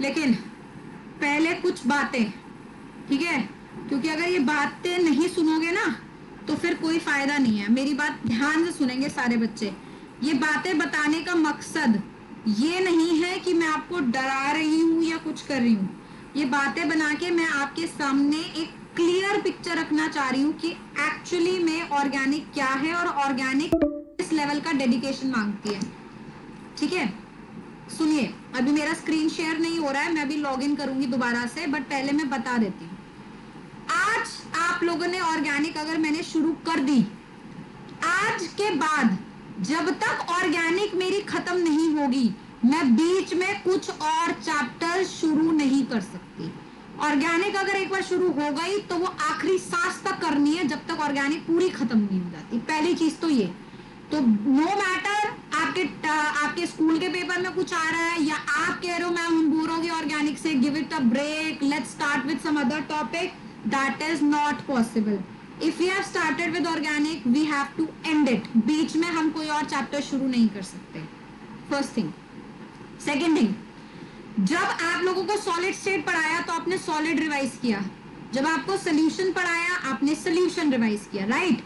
लेकिन पहले कुछ बातें, ठीक है, क्योंकि अगर ये बातें नहीं सुनोगे ना तो फिर कोई फायदा नहीं है। मेरी बात ध्यान से सुनेंगे सारे बच्चे। ये बातें बताने का मकसद ये नहीं है कि मैं आपको डरा रही हूँ या कुछ कर रही हूँ। ये बातें बना के मैं आपके सामने एक क्लियर पिक्चर रखना चाह रही हूँ कि एक्चुअली में ऑर्गेनिक क्या है और ऑर्गेनिक किस लेवल का डेडिकेशन मांगती है। ठीक है, सुनिए, अभी मेरा स्क्रीन शेयर नहीं हो रहा है, मैं अभी लॉग इन करूंगी दोबारा से, बट पहले मैं बता देती हूँ। आज आप लोगों ने ऑर्गेनिक अगर मैंने शुरू कर दी, आज के बाद जब तक ऑर्गेनिक मेरी खत्म नहीं होगी मैं बीच में कुछ और चैप्टर शुरू नहीं कर सकती। ऑर्गेनिक अगर एक बार शुरू हो गई तो वो आखिरी सांस तक करनी है, जब तक ऑर्गेनिक पूरी खत्म नहीं हो जाती। पहली चीज तो ये। तो नो मैटर आपके स्कूल के पेपर में कुछ आ रहा है या आप कह रहे हो मैम हम बोर हो गए ऑर्गेनिक से, give it a break, let's start with some other topic, that is not possible. If we have started with organic we have to end it. बीच में हम कोई और चैप्टर शुरू नहीं कर सकते। First thing. सेकेंड थिंग, जब आप लोगों को सॉलिड स्टेट पढ़ाया तो आपने सॉलिड रिवाइज किया, जब आपको सोल्यूशन पढ़ाया आपने सोल्यूशन रिवाइज किया, राइट?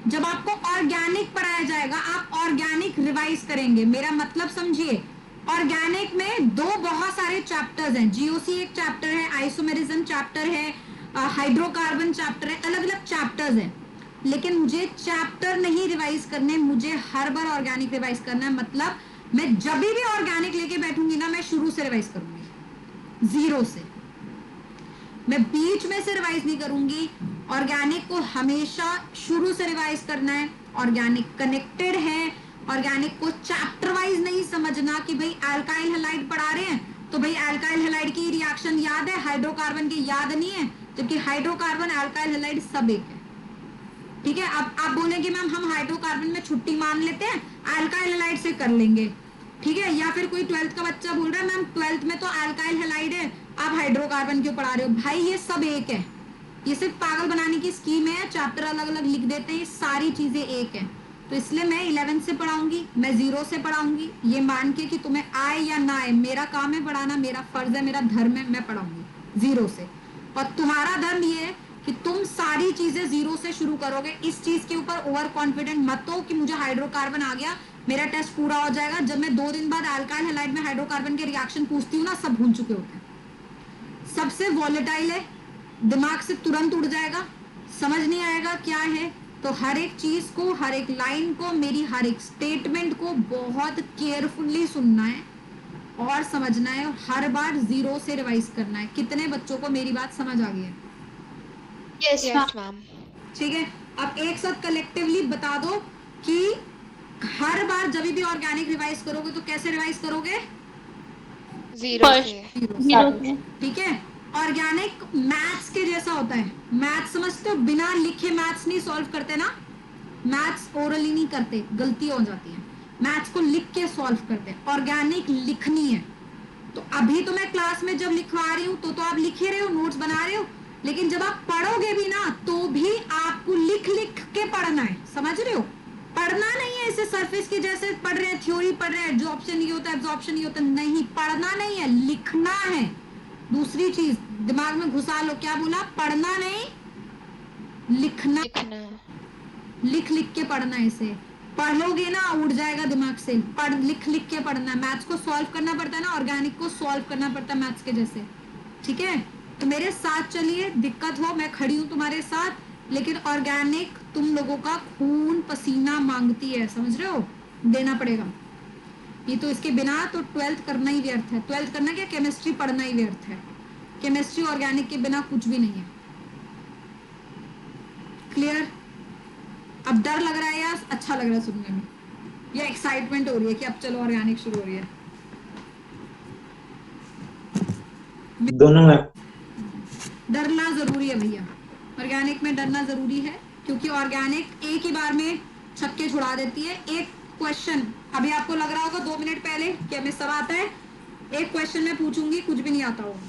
जब आपको ऑर्गेनिक पढ़ाया जाएगा आप ऑर्गेनिक रिवाइज करेंगे। मेरा मतलब समझिए, ऑर्गेनिक में दो बहुत सारे चैप्टर्स हैं। जीओसी एक चैप्टर है, आइसोमेरिज्म चैप्टर है, हाइड्रोकार्बन चैप्टर है, अलग अलग चैप्टर्स हैं। लेकिन मुझे चैप्टर नहीं रिवाइज करने, मुझे हर बार ऑर्गेनिक रिवाइज करना है। मतलब मैं जब भी ऑर्गेनिक लेके बैठूंगी ना मैं शुरू से रिवाइज करूंगी, जीरो से। मैं बीच में से रिवाइज नहीं करूंगी। ऑर्गेनिक को हमेशा शुरू से रिवाइज करना है। ऑर्गेनिक कनेक्टेड है। ऑर्गेनिक को चैप्टर वाइज नहीं समझना कि भाई अल्काइल हैलाइड पढ़ा रहे हैं तो भाई अल्काइल हैलाइड की रिएक्शन याद है, हाइड्रोकार्बन की याद नहीं है, जबकि हाइड्रोकार्बन अल्काइल हैलाइड सब एक है। ठीक है, अब आप बोलेंगे मैम हम हाइड्रोकार्बन में छुट्टी मान लेते हैं, अल्काइल हैलाइड से कर लेंगे। ठीक है, या फिर कोई 12th का बच्चा बोल रहा है मैम 12th में तो अल्काइल हैलाइड है, आप हाइड्रोकार्बन क्यों पढ़ा रहे हो? भाई ये सब एक है, ये सिर्फ पागल बनाने की स्कीम है, चैप्टर अलग अलग लिख देते हैं, ये सारी चीजें एक है। तो इसलिए मैं 11th से पढ़ाऊंगी, मैं 0 से पढ़ाऊंगी, ये मान के कि तुम्हें आए या ना आए, मेरा काम है पढ़ाना, मेरा फर्ज है, मेरा धर्म है, मैं पढ़ाऊंगी 0 से। और तुम्हारा धर्म ये है कि तुम सारी चीजें 0 से शुरू करोगे। इस चीज के ऊपर ओवर कॉन्फिडेंट मत हो कि मुझे हाइड्रोकार्बन आ गया, मेरा टेस्ट पूरा हो जाएगा। जब मैं 2 दिन बाद अल्काइल हैलाइड में हाइड्रोकार्बन के रिएक्शन पूछती हूँ ना, सब भूल चुके होते हैं। सबसे वॉलेटाइल है, दिमाग से तुरंत उड़ जाएगा, समझ नहीं आएगा क्या है। तो हर एक चीज को, हर एक लाइन को, मेरी हर एक स्टेटमेंट को बहुत केयरफुली सुनना है और समझना है, और हर बार 0 से रिवाइज करना है। कितने बच्चों को मेरी बात समझ आ गई है? Yes ma'am. ठीक है, अब एक साथ कलेक्टिवली बता दो कि हर बार जब भी ऑर्गेनिक रिवाइज करोगे तो कैसे रिवाइज करोगे? 0 से। ठीक है, ऑर्गेनिक मैथ्स के जैसा होता है। मैथ्स समझते हो? बिना लिखे मैथ्स नहीं सॉल्व करते ना, मैथ्स ओरली नहीं करते, गलती हो जाती है। मैथ्स को लिख के सॉल्व करते हैं, ऑर्गेनिक लिखनी है। तो अभी तो मैं क्लास में जब लिखवा रही हूँ तो आप लिख रहे हो, नोट्स बना रहे हो, लेकिन जब आप पढ़ोगे भी ना तो भी आपको लिख लिख के पढ़ना है, समझ रहे हो? पढ़ना नहीं है ऐसे सरफेस के जैसे पढ़ रहे हैं, थ्योरी पढ़ रहे हैं, एब्जॉर्प्शन ये होता है, एब्जॉर्प्शन ये होता है, नहीं, पढ़ना नहीं है, लिखना है। दूसरी चीज दिमाग में घुसा लो, क्या बोला? पढ़ना नहीं, लिखना। लिख लिख के पढ़ना है इसे। पढ़ोगे ना उड़ जाएगा दिमाग से, पढ़ लिख लिख के पढ़ना है। मैथ्स को सॉल्व करना पड़ता है ना, ऑर्गेनिक को सॉल्व करना पड़ता है मैथ्स के जैसे। ठीक है, तो मेरे साथ चलिए, दिक्कत हो मैं खड़ी हूँ तुम्हारे साथ, लेकिन ऑर्गेनिक तुम लोगों का खून पसीना मांगती है, समझ रहे हो? देना पड़ेगा। ये तो इसके बिना तो 12th करना ही व्यर्थ है। 12th करना क्या, केमिस्ट्री पढ़ना ही व्यर्थ है। केमिस्ट्री ऑर्गेनिक के बिना कुछ भी नहीं है। क्लियर? अब डर लग रहा है या अच्छा लग रहा है सुनने में, या एक्साइटमेंट हो रही है कि अब चलो ऑर्गेनिक शुरू हो रही है? दोनों में। डरना जरूरी है भैया, ऑर्गेनिक में डरना जरूरी है, क्योंकि ऑर्गेनिक एक ही बार में छक्के छुड़ा देती है। एक क्वेश्चन अभी आपको लग रहा होगा 2 मिनट पहले कि हमें सब आता है, एक क्वेश्चन मैं पूछूंगी कुछ भी नहीं आता होगा।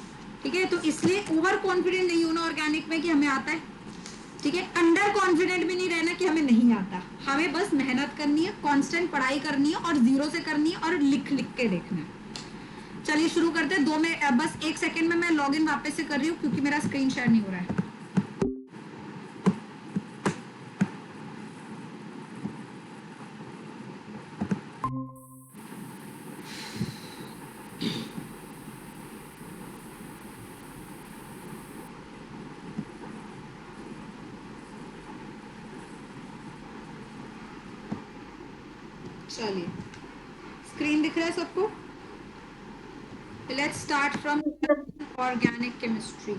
ठीक है, तो इसलिए ओवर कॉन्फिडेंट नहीं होना ऑर्गेनिक में कि हमें आता है। ठीक है, अंडर कॉन्फिडेंट भी नहीं रहना कि हमें नहीं आता। हमें बस मेहनत करनी है, कांस्टेंट पढ़ाई करनी है और 0 से करनी है और लिख लिख के देखना है। चलिए शुरू करते हैं। बस 1 सेकेंड में मैं लॉगिन वापस से कर रही हूँ क्योंकि मेरा स्क्रीन शेयर नहीं हो रहा है। चलिए स्क्रीन दिख रहा है सबको? Let's start from organic chemistry.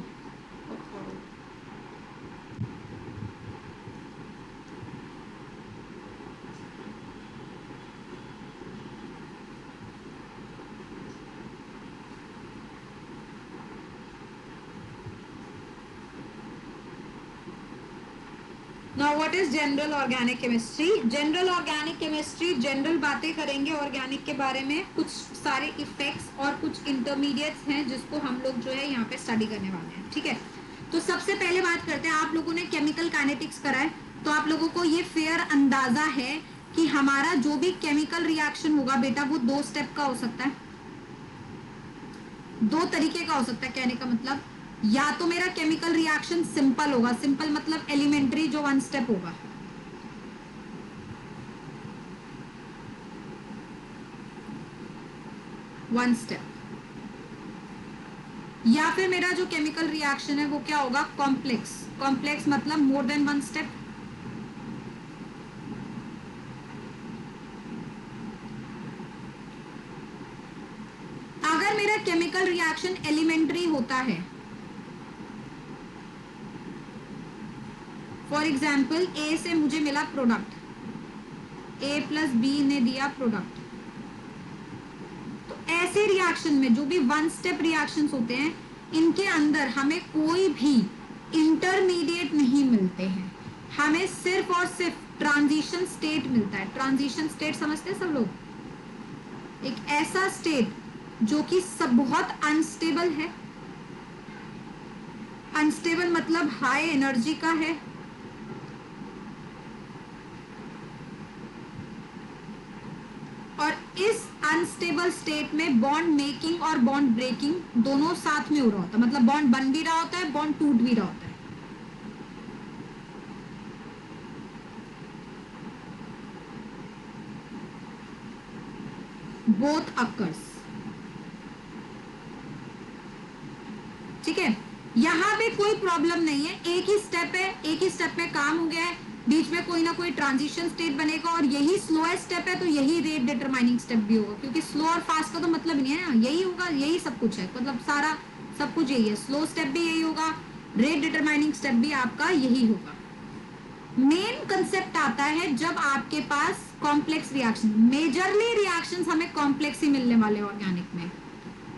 Now what is general organic chemistry? General organic chemistry general बातें करेंगे ऑर्गेनिक के बारे में, कुछ सारे इफेक्ट्स और कुछ इंटरमीडिएट्स हैं जिसको हम लोग जो है यहाँ पे स्टडी करने वाले हैं। ठीक है, तो सबसे पहले बात करते हैं, आप लोगों ने केमिकल काइनेटिक्स करा है तो आप लोगों को ये फेयर अंदाजा है कि हमारा जो भी केमिकल रिएक्शन होगा बेटा वो 2 स्टेप का हो सकता है, 2 तरीके का हो सकता है। कहने का मतलब या तो मेरा केमिकल रिएक्शन सिंपल होगा, सिंपल मतलब एलिमेंट्री जो 1 स्टेप होगा, वन स्टेप, या फिर मेरा जो केमिकल रिएक्शन है वो क्या होगा, कॉम्प्लेक्स। कॉम्प्लेक्स मतलब मोर देन 1 स्टेप। अगर मेरा केमिकल रिएक्शन एलिमेंट्री होता है, फॉर एग्जाम्पल ए से मुझे मिला प्रोडक्ट, ए प्लस बी ने दिया प्रोडक्ट, तो ऐसे रिएक्शन में जो भी 1 स्टेप रिएक्शंस होते हैं इनके अंदर हमें कोई भी इंटरमीडिएट नहीं मिलते हैं, हमें सिर्फ और सिर्फ ट्रांजिशन स्टेट मिलता है। ट्रांजिशन स्टेट समझते हैं सब लोग? एक ऐसा स्टेट जो कि सब बहुत अनस्टेबल है, अनस्टेबल मतलब हाई एनर्जी का है, और इस अनस्टेबल स्टेट में बॉन्ड मेकिंग और बॉन्ड ब्रेकिंग दोनों साथ में हो रहा होता है, मतलब बॉन्ड बन भी रहा होता है, बॉन्ड टूट भी रहा होता है। Both occurs. ठीक है, यहां पे कोई प्रॉब्लम नहीं है, एक ही स्टेप है, एक ही स्टेप में काम हो गया है, बीच में कोई ना कोई ट्रांजिशन स्टेट बनेगा और यही स्लोएस्ट स्टेप है तो यही रेट डिटरमाइनिंग स्टेप भी होगा, क्योंकि स्लो और फास्ट का तो मतलब नहीं है ना, यही होगा, यही सब कुछ है, मतलब सारा सब कुछ यही है। स्लो स्टेप भी यही होगा, रेट डिटरमाइनिंग स्टेप भी आपका यही होगा। मेन कंसेप्ट आता है जब आपके पास कॉम्प्लेक्स रिएक्शन, मेजरली रिएक्शंस हमें कॉम्प्लेक्स ही मिलने वाले ऑर्गेनिक में।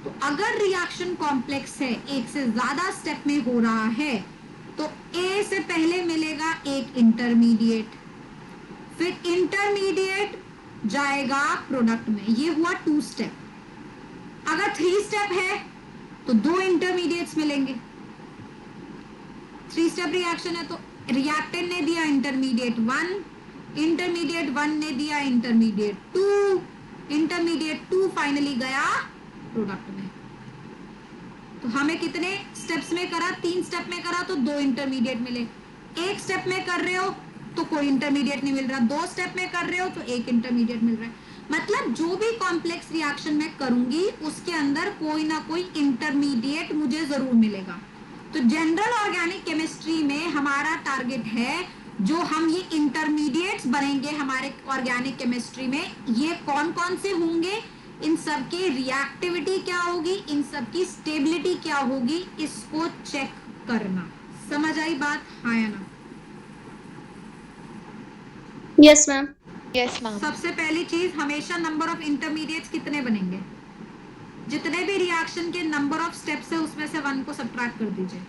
तो अगर रिएक्शन कॉम्प्लेक्स है, एक से ज्यादा स्टेप में हो रहा है, तो ए से पहले मिलेगा एक इंटरमीडिएट, फिर इंटरमीडिएट जाएगा प्रोडक्ट में, ये हुआ 2 स्टेप। अगर 3 स्टेप है तो 2 इंटरमीडिएट्स मिलेंगे। 3 स्टेप रिएक्शन है तो रिएक्टेंट ने दिया इंटरमीडिएट 1, इंटरमीडिएट 1 ने दिया इंटरमीडिएट 2, इंटरमीडिएट 2 फाइनली गया प्रोडक्ट में। तो हमें कितने स्टेप्स में करा, 3 स्टेप में करा तो 2 इंटरमीडिएट मिले। 1 स्टेप में कर रहे हो तो कोई इंटरमीडिएट नहीं मिल रहा, 2 स्टेप में कर रहे हो तो 1 इंटरमीडिएट मिल रहा है। मतलब जो भी कॉम्प्लेक्स रिएक्शन मैं करूंगी उसके अंदर कोई ना कोई इंटरमीडिएट मुझे जरूर मिलेगा। तो जनरल ऑर्गेनिक केमिस्ट्री में हमारा टारगेट है जो हम ये इंटरमीडिएट्स बनेंगे हमारे ऑर्गेनिक केमिस्ट्री में, ये कौन कौन से होंगे, इन सब की रिएक्टिविटी क्या होगी, इन सब की स्टेबिलिटी क्या होगी, इसको चेक करना। समझ आई बात? हाँ या ना? Yes ma'am. Yes, ma'am. सबसे पहली चीज, हमेशा नंबर ऑफ इंटरमीडिएट्स कितने बनेंगे, जितने भी रिएक्शन के नंबर ऑफ स्टेप्स है उसमें से 1 को सब्ट्रैक्ट कर दीजिए।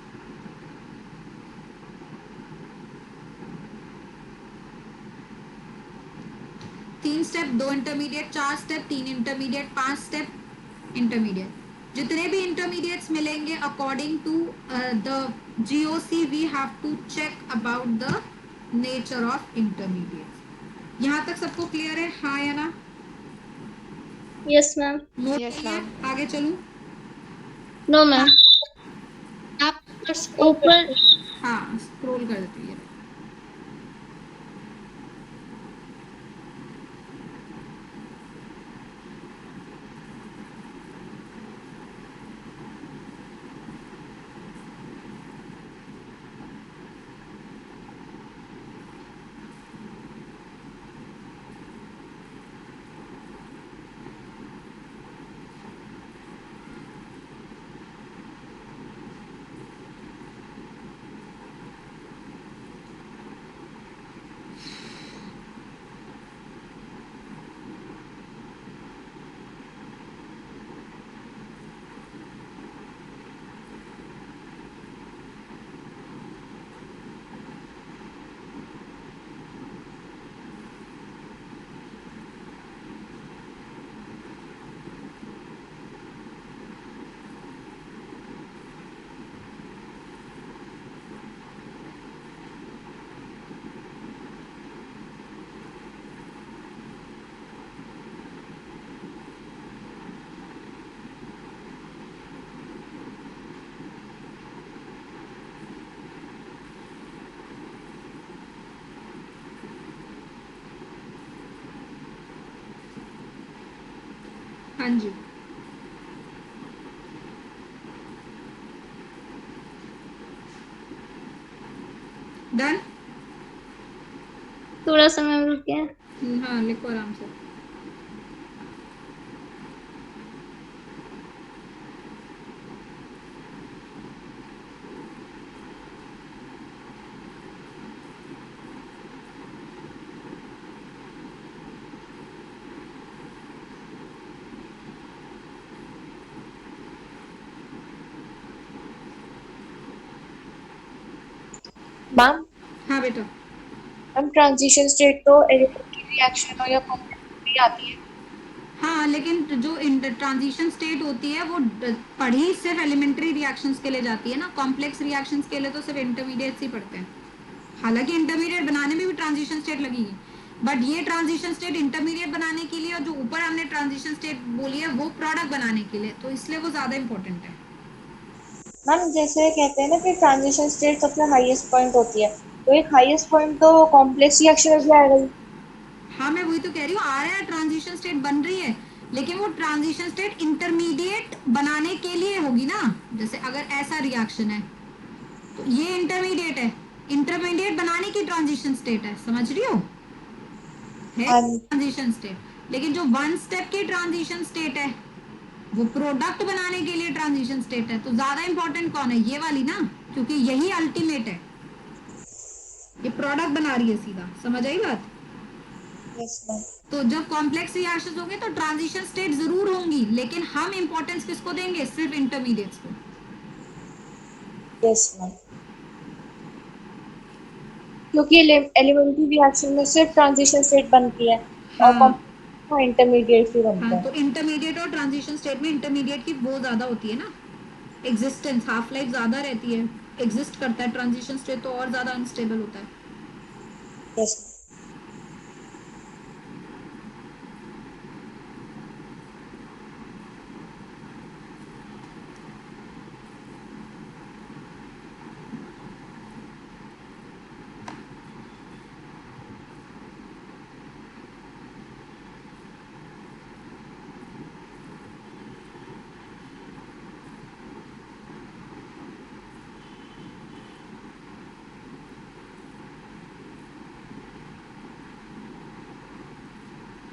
तीन step, 2 intermediate, 4 step, 3 intermediate, 5 step intermediate, जितने भी इंटरमीडिएट्स मिलेंगे according to the GOC we have to check about the nature of intermediates. यहाँ तक सबको क्लियर है? हाँ या ना? Yes ma'am. नोट Yes, करिए, ma'am. आगे चलूं? No ma'am. आप ऊपर scroll ऊपर करते हाँ, स्क्रॉल कर देती है। हाँ जी, डन। थोड़ा सा मैम रुकिए। हाँ, लिखो आराम से। मैम हाँ बेटा। मैम ट्रांजिशन स्टेट तो एलिमेंट की रिएक्शन हो या कॉम्प्लेक्स भी आती है। हाँ, लेकिन जो ट्रांजिशन स्टेट होती है वो पढ़ी सिर्फ एलिमेंट्री रिएक्शंस के लिए जाती है ना, कॉम्प्लेक्स रिएक्शंस के लिए तो सिर्फ इंटरमीडिएट्स ही पढ़ते हैं। हालांकि इंटरमीडिएट बनाने में भी ट्रांजिशन स्टेट लगेगी, बट ये ट्रांजिशन स्टेट इंटरमीडिएट बनाने के लिए और जो ऊपर हमने ट्रांजिशन स्टेट बोली है वो प्रोडक्ट बनाने के लिए, तो इसलिए वो ज़्यादा इंपॉर्टेंट है। मैम जैसे कहते हैं ना कि ट्रांजिशन स्टेट सबसे हाईएस्ट पॉइंट होती है, तो एक हाईएस्ट पॉइंट तो कॉम्प्लेक्स रिएक्शन में भी आएगा ही। हाँ, मैं वही तो कह रही हूँ, आ रहा है, ट्रांजिशन स्टेट बन रही है, लेकिन वो ट्रांजिशन स्टेट इंटरमीडिएट बनाने के लिए होगी ना। जैसे अगर ऐसा रिएक्शन है तो ये इंटरमीडिएट है, इंटरमीडिएट बनाने की ट्रांजिशन स्टेट है, समझ रही हो? है हाँ ट्रांजिशन स्टेट, लेकिन जो वन स्टेप की ट्रांजिशन स्टेट है वो प्रोडक्ट बनाने के लिए ट्रांजिशन स्टेट है। तो ज्यादा इंपॉर्टेंट कौन है? ये वाली ना, क्योंकि यही अल्टीमेट है, ये प्रोडक्ट बना रही है सीधा, समझ आई बात? Yes ma'am. तो जब कॉम्प्लेक्स रिएक्शंस होंगे तो ट्रांजिशन स्टेट जरूर होंगी, लेकिन हम इंपॉर्टेंस किसको देंगे? सिर्फ इंटरमीडिएट्स को। यस मैम, क्योंकि एलिमेंट्री रिएक्शन में सिर्फ ट्रांजिशन स्टेट बनती है और हाँ, कॉम्प्लेक्स इंटरमीडिएट भी बनते हाँ, हैं। तो इंटरमीडिएट और ट्रांजिशन स्टेट में इंटरमीडिएट की वो ज्यादा होती है ना, एग्जिस्टेंस, हाफ लाइफ ज्यादा रहती है, एग्जिस्ट करता है। ट्रांजिशन स्टेट तो और ज्यादा अनस्टेबल होता है। यस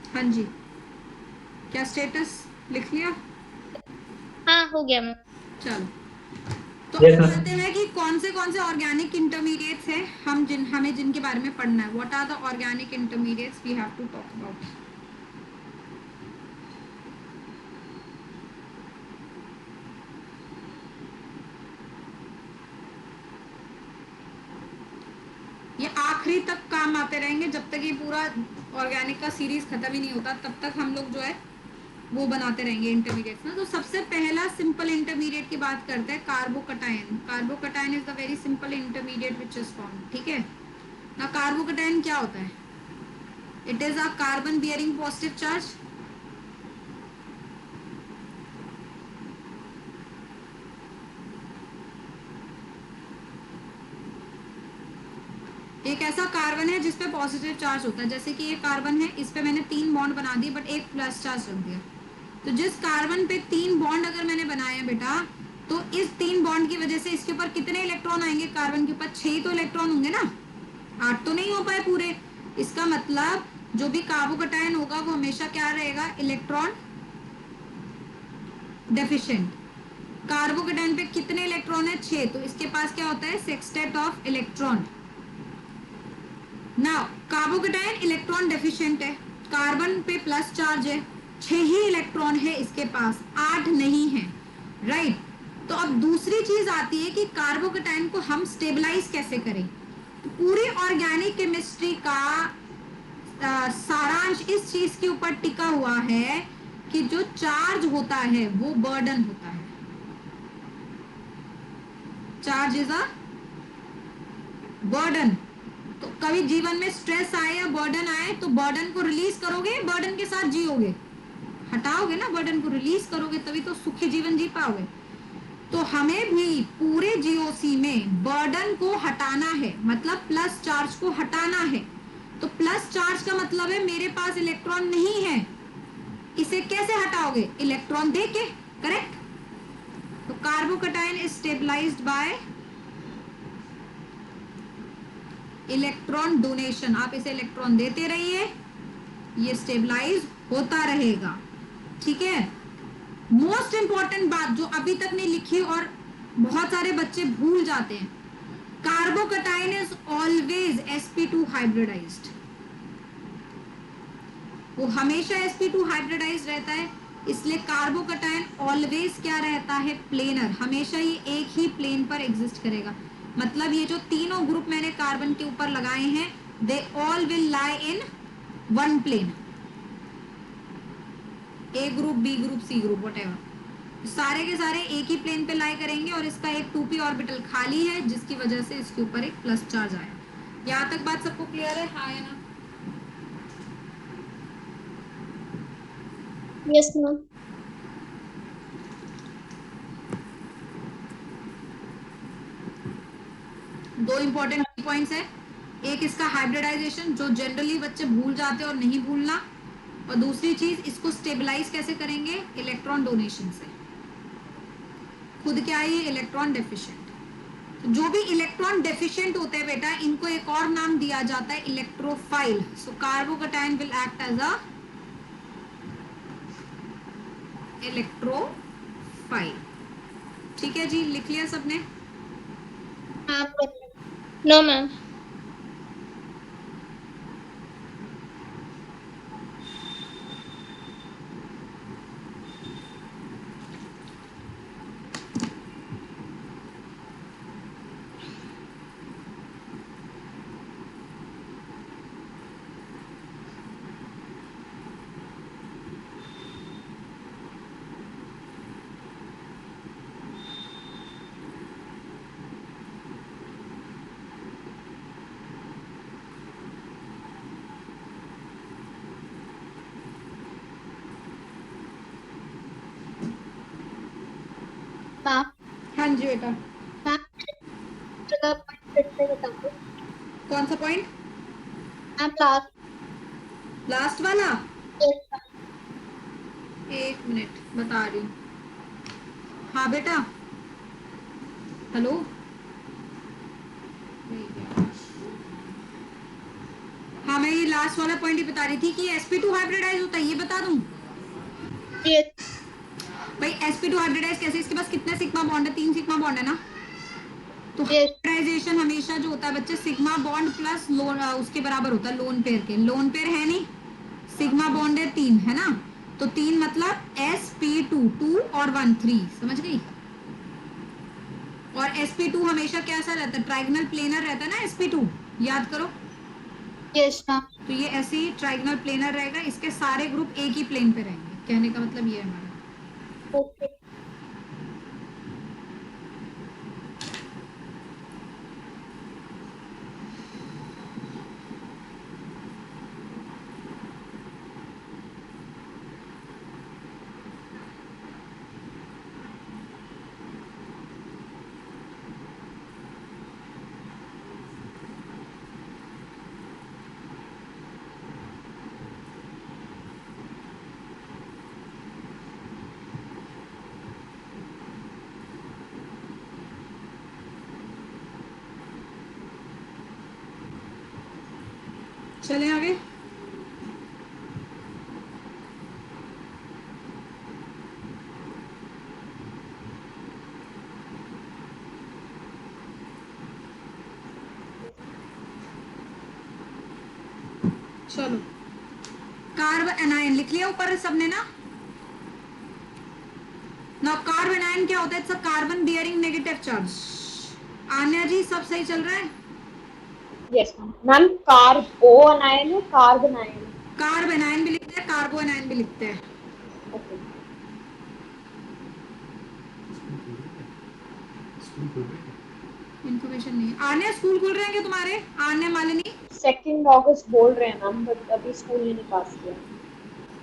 हाँ जी, क्या स्टेटस लिख लिया? हाँ हो गया मैम। चलो, तो Yes, अब ma'am. पढ़ते हैं कि कौन से ऑर्गेनिक इंटरमीडिएट्स हैं, हमें जिनके बारे में पढ़ना है। What are the organic intermediates we have to talk about? ये आखिरी तक काम आते रहेंगे, जब तक ये पूरा ऑर्गेनिक का सीरीज खत्म ही नहीं होता तब तक हम लोग जो है वो बनाते रहेंगे इंटरमीडिएट्स ना। तो सबसे पहला सिंपल इंटरमीडिएट की बात करते हैं, carbocation. Carbocation is the very simple intermediate which is form, ठीक है ना। कार्बोकटायन क्या होता है? It is a carbon bearing positive charge, एक ऐसा कार्बन है जिसपे पॉजिटिव चार्ज होता है, जैसे कि ये कार्बन है, इस पे मैंने 3 बॉन्ड बना दिए बट एक प्लस चार्ज रख दिया। तो जिस कार्बन पे 3 बॉन्ड अगर मैंने बनाया बेटा, तो इस 3 बॉन्ड की वजह से इसके ऊपर कितने इलेक्ट्रॉन आएंगे? कार्बन के ऊपर 6 तो इलेक्ट्रॉन होंगे ना, 8 तो नहीं हो पाए पूरे। इसका मतलब जो भी कार्बोकटायन होगा वो हमेशा क्या रहेगा? Electron deficient. कार्बोकटायन पे कितने इलेक्ट्रॉन है? 6, तो इसके पास क्या होता है? Sextet of electron. Now carbocation electron deficient है, कार्बन पे प्लस चार्ज है, 6 ही इलेक्ट्रॉन है इसके पास, 8 नहीं है, राइट। तो अब दूसरी चीज आती है कि कार्बोकटायन को हम स्टेबलाइज कैसे करें। तो पूरी ऑर्गेनिक केमिस्ट्री का सारांश इस चीज के ऊपर टिका हुआ है कि जो चार्ज होता है वो बर्डन होता है। Charge is a burden. तो कभी जीवन में स्ट्रेस आए या बर्डन आए तो बर्डन को रिलीज करोगे, बर्डन के साथ जियोगे? हटाओगे ना, बर्डन को रिलीज करोगे तभी तो सुखी जीवन जी पाओगे। तो हमें भी पूरे जीओसी में बर्डन को हटाना है, मतलब प्लस चार्ज को हटाना है। तो प्लस चार्ज का मतलब है मेरे पास इलेक्ट्रॉन नहीं है, इसे कैसे हटाओगे? इलेक्ट्रॉन दे के, करेक्ट। तो carbocation is stabilized by electron donation. आप इसे इलेक्ट्रॉन देते रहिए, ये स्टेबलाइज होता रहेगा, ठीक है। मोस्ट इंपॉर्टेंट बात जो अभी तक नहीं लिखी और बहुत सारे बच्चे भूल जाते हैं, carbocation is always sp2 hybridised. वो हमेशा sp2 हाइब्रिडाइज्ड रहता है, इसलिए कार्बोकटायन ऑलवेज क्या रहता है? प्लेनर। हमेशा ये एक ही प्लेन पर एग्जिस्ट करेगा। मतलब ये जो तीनों ग्रुप मैंने कार्बन के ऊपर लगाए हैं, they all will lie in one plane. A group, B group, C group, whatever, सारे के सारे एक ही प्लेन पे लाई करेंगे और इसका एक 2p ऑर्बिटल खाली है जिसकी वजह से इसके ऊपर एक प्लस चार्ज आया। यहाँ तक बात सबको क्लियर है? हाँ या ना? Yes, ma'am. दो इंपॉर्टेंट पॉइंट्स है, एक इसका हाइब्रिडाइजेशन जो जनरली बच्चे भूल जाते हैं और नहीं भूलना, और दूसरी चीज इसको स्टेबलाइज कैसे करेंगे? इलेक्ट्रॉन डोनेशन से। खुद क्या है ये? Electron deficient. तो जो भी इलेक्ट्रॉन डेफिशिएंट होते हैं बेटा, इनको एक और नाम दिया जाता है electrophile. So carbocation will act as a electrophile. ठीक है जी, लिख लिया सबने? No, ma'am. Ma'am. हाँ जी बेटा। Ma'am. जगह point फिर से बता दो। कौन सा पॉइंट? Ma'am, last. लास्ट वाला? Yes, ma'am. एक मिनट बता रही हूँ। हाँ बेटा, हेलो। हाँ, मैं ये लास्ट वाला पॉइंट ही बता रही थी कि sp2 हाइब्रिडाइज होता है, ये बता दूं Yes. भाई। sp2 हाइब्रिडाइज कैसे? इसके पास कितने सिग्मा बॉन्ड है? 3 सिग्मा बॉन्ड है ना। तो Yes. हाइब्रिडाइजेशन हमेशा जो होता है बच्चे, सिग्मा बॉन्ड प्लस लोन उसके बराबर होता है लोन पेयर के। लोन पेयर है नहीं, सिग्मा बॉन्ड है 3, है ना। तो 3 मतलब sp2, 2 और 1, 3, समझ गई। और sp2 हमेशा कैसा रहता है? ट्राइगोनल प्लेनर रहता है ना sp2, याद करो। Yes, ma'am. तो ये ऐसे ही ट्राइगोनल प्लेनर रहेगा, इसके सारे ग्रुप एक ही प्लेन पे रहेंगे, कहने का मतलब ये है हमारा। Okay. चलें आगे। चलो, कार्ब एनायन लिख लिया ऊपर सबने ना। कार्ब एनायन क्या होता है? It's a carbon bearing negative charge. Anya ji सब सही चल रहा है? Yes ma'am. Ma'am carbanion है, कार्ब अनायन है। कार्ब एनायन भी लिखते हैं, कार्बो एनायन भी लिखते हैं। ओके। इन्फॉर्मेशन नहीं है। आन्या स्कूल खुल रहे हैं क्या तुम्हारे? आन्या मालिनी 2 अगस्त बोल रहे हैं मैम, बट अभी स्कूल ने नहीं पास किया।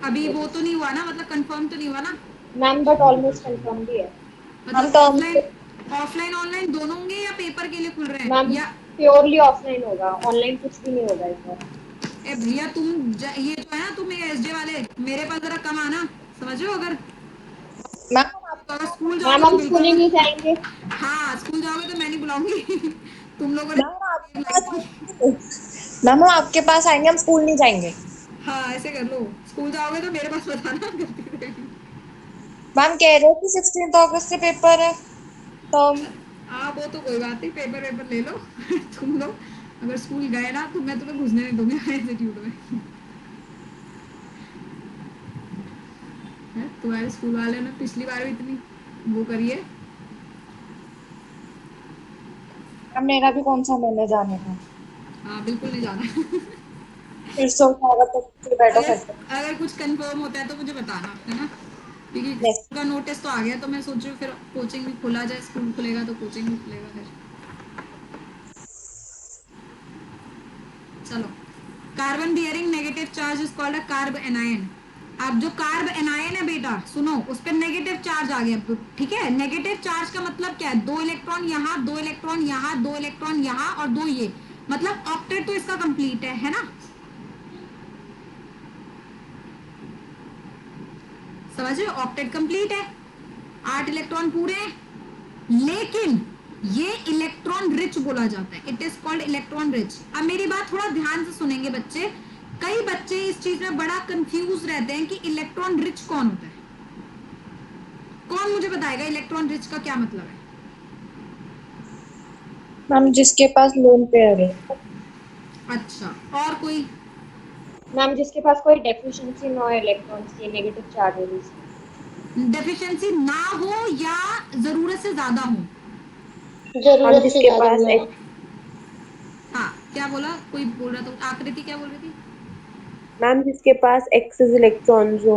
अभी वो तो नहीं हुआ ना, मतलब कंफर्म तो नहीं हुआ ना? मैम बट ऑलमोस्ट कंफर्म भी है। हम मतलब तो ऑफलाइन ऑनलाइन दोनों होंगे या पेपर के लिए खुल रहे हैं? मैम या प्योरली ऑफलाइन होगा, ऑनलाइन कुछ भी नहीं होगा इस बार। ए भैया ये जो है ना, तुम ये एसजे वाले मेरे पास जरा कम आना, समझ रहे हो? मैम अगर स्कूल मैम जाओगे तो हम स्कूल ही बिल्कुल। नहीं जाएंगे। हाँ, स्कूल जाओगे तो मैं नहीं बुलाऊंगी। तुम लोगों मैम आपके पास ने मैम हम आपके पास आएंगे, हम स्कूल नहीं जाएंगे। हाँ, ऐसे कर लो, स्कूल जाओगे तो मेरे पास बताना गलती से। मैम कह रहे हो कि 16 अगस्त से पेपर है, तो हाँ, वो तो कोई बात नहीं, पेपर वेपर ले लो। तुम लोग अगर स्कूल गए ना तो मैं तुम्हें घुसने नहीं दूंगी इंस्टीट्यूट में। तुम्हारे स्कूल वाले ने पिछली बार भी इतनी वो करी है। मैम मेरा भी कौन सा मन है जाने का। हाँ, बिल्कुल नहीं जाना। फिर सो जाएगा तो फिर बैठो अगर करते। अगर कुछ कंफर्म होता है तो मुझे बताना, है ना? क्योंकि यस। स्कूल का नोटिस तो आ गया, तो मैं सोच रही हूँ फिर कोचिंग भी खोला जाए, स्कूल खुलेगा तो कोचिंग भी खुलेगा फिर। चलो, carbon bearing negative charge is called a carb anion. अब जो कार्ब एनायन है बेटा, सुनो, उस पर नेगेटिव चार्ज आ गया, ठीक है? नेगेटिव चार्ज का मतलब क्या है? 2 इलेक्ट्रॉन यहाँ, 2 इलेक्ट्रॉन यहाँ, 2 इलेक्ट्रॉन यहाँ और 2 ये, मतलब ऑक्टेट तो इसका कंप्लीट है ना? समझ रहे हो? ऑक्टेट कंप्लीट है, 8 इलेक्ट्रॉन पूरे हैं, लेकिन ये इलेक्ट्रॉन रिच बोला जाता है, it is called electron rich. अब मेरी बात थोड़ा ध्यान से सुनेंगे बच्चे। कई बच्चे इस चीज में बड़ा कंफ्यूज रहते हैं कि इलेक्ट्रॉन रिच कौन होता है। कौन मुझे बताएगा इलेक्ट्रॉन रिच का क्या मतलब है? मैम जिसके पास लोन पेयर है। अच्छा, और कोई? मैम जिसके पास कोई डेफिशिएंसी ना हो इलेक्ट्रॉन्स की, नेगेटिव चार्ज है जिसकी। डेफिशिएंसी ना हो या जरूरत से ज्यादा हो? हम जरूरत से जिसके ज्यादा पास हो। हाँ, क्या बोला? कोई बोल रहा था, आकृति क्या बोल रही थी? मैम जिसके पास एक्सेस इलेक्ट्रॉन्स हो।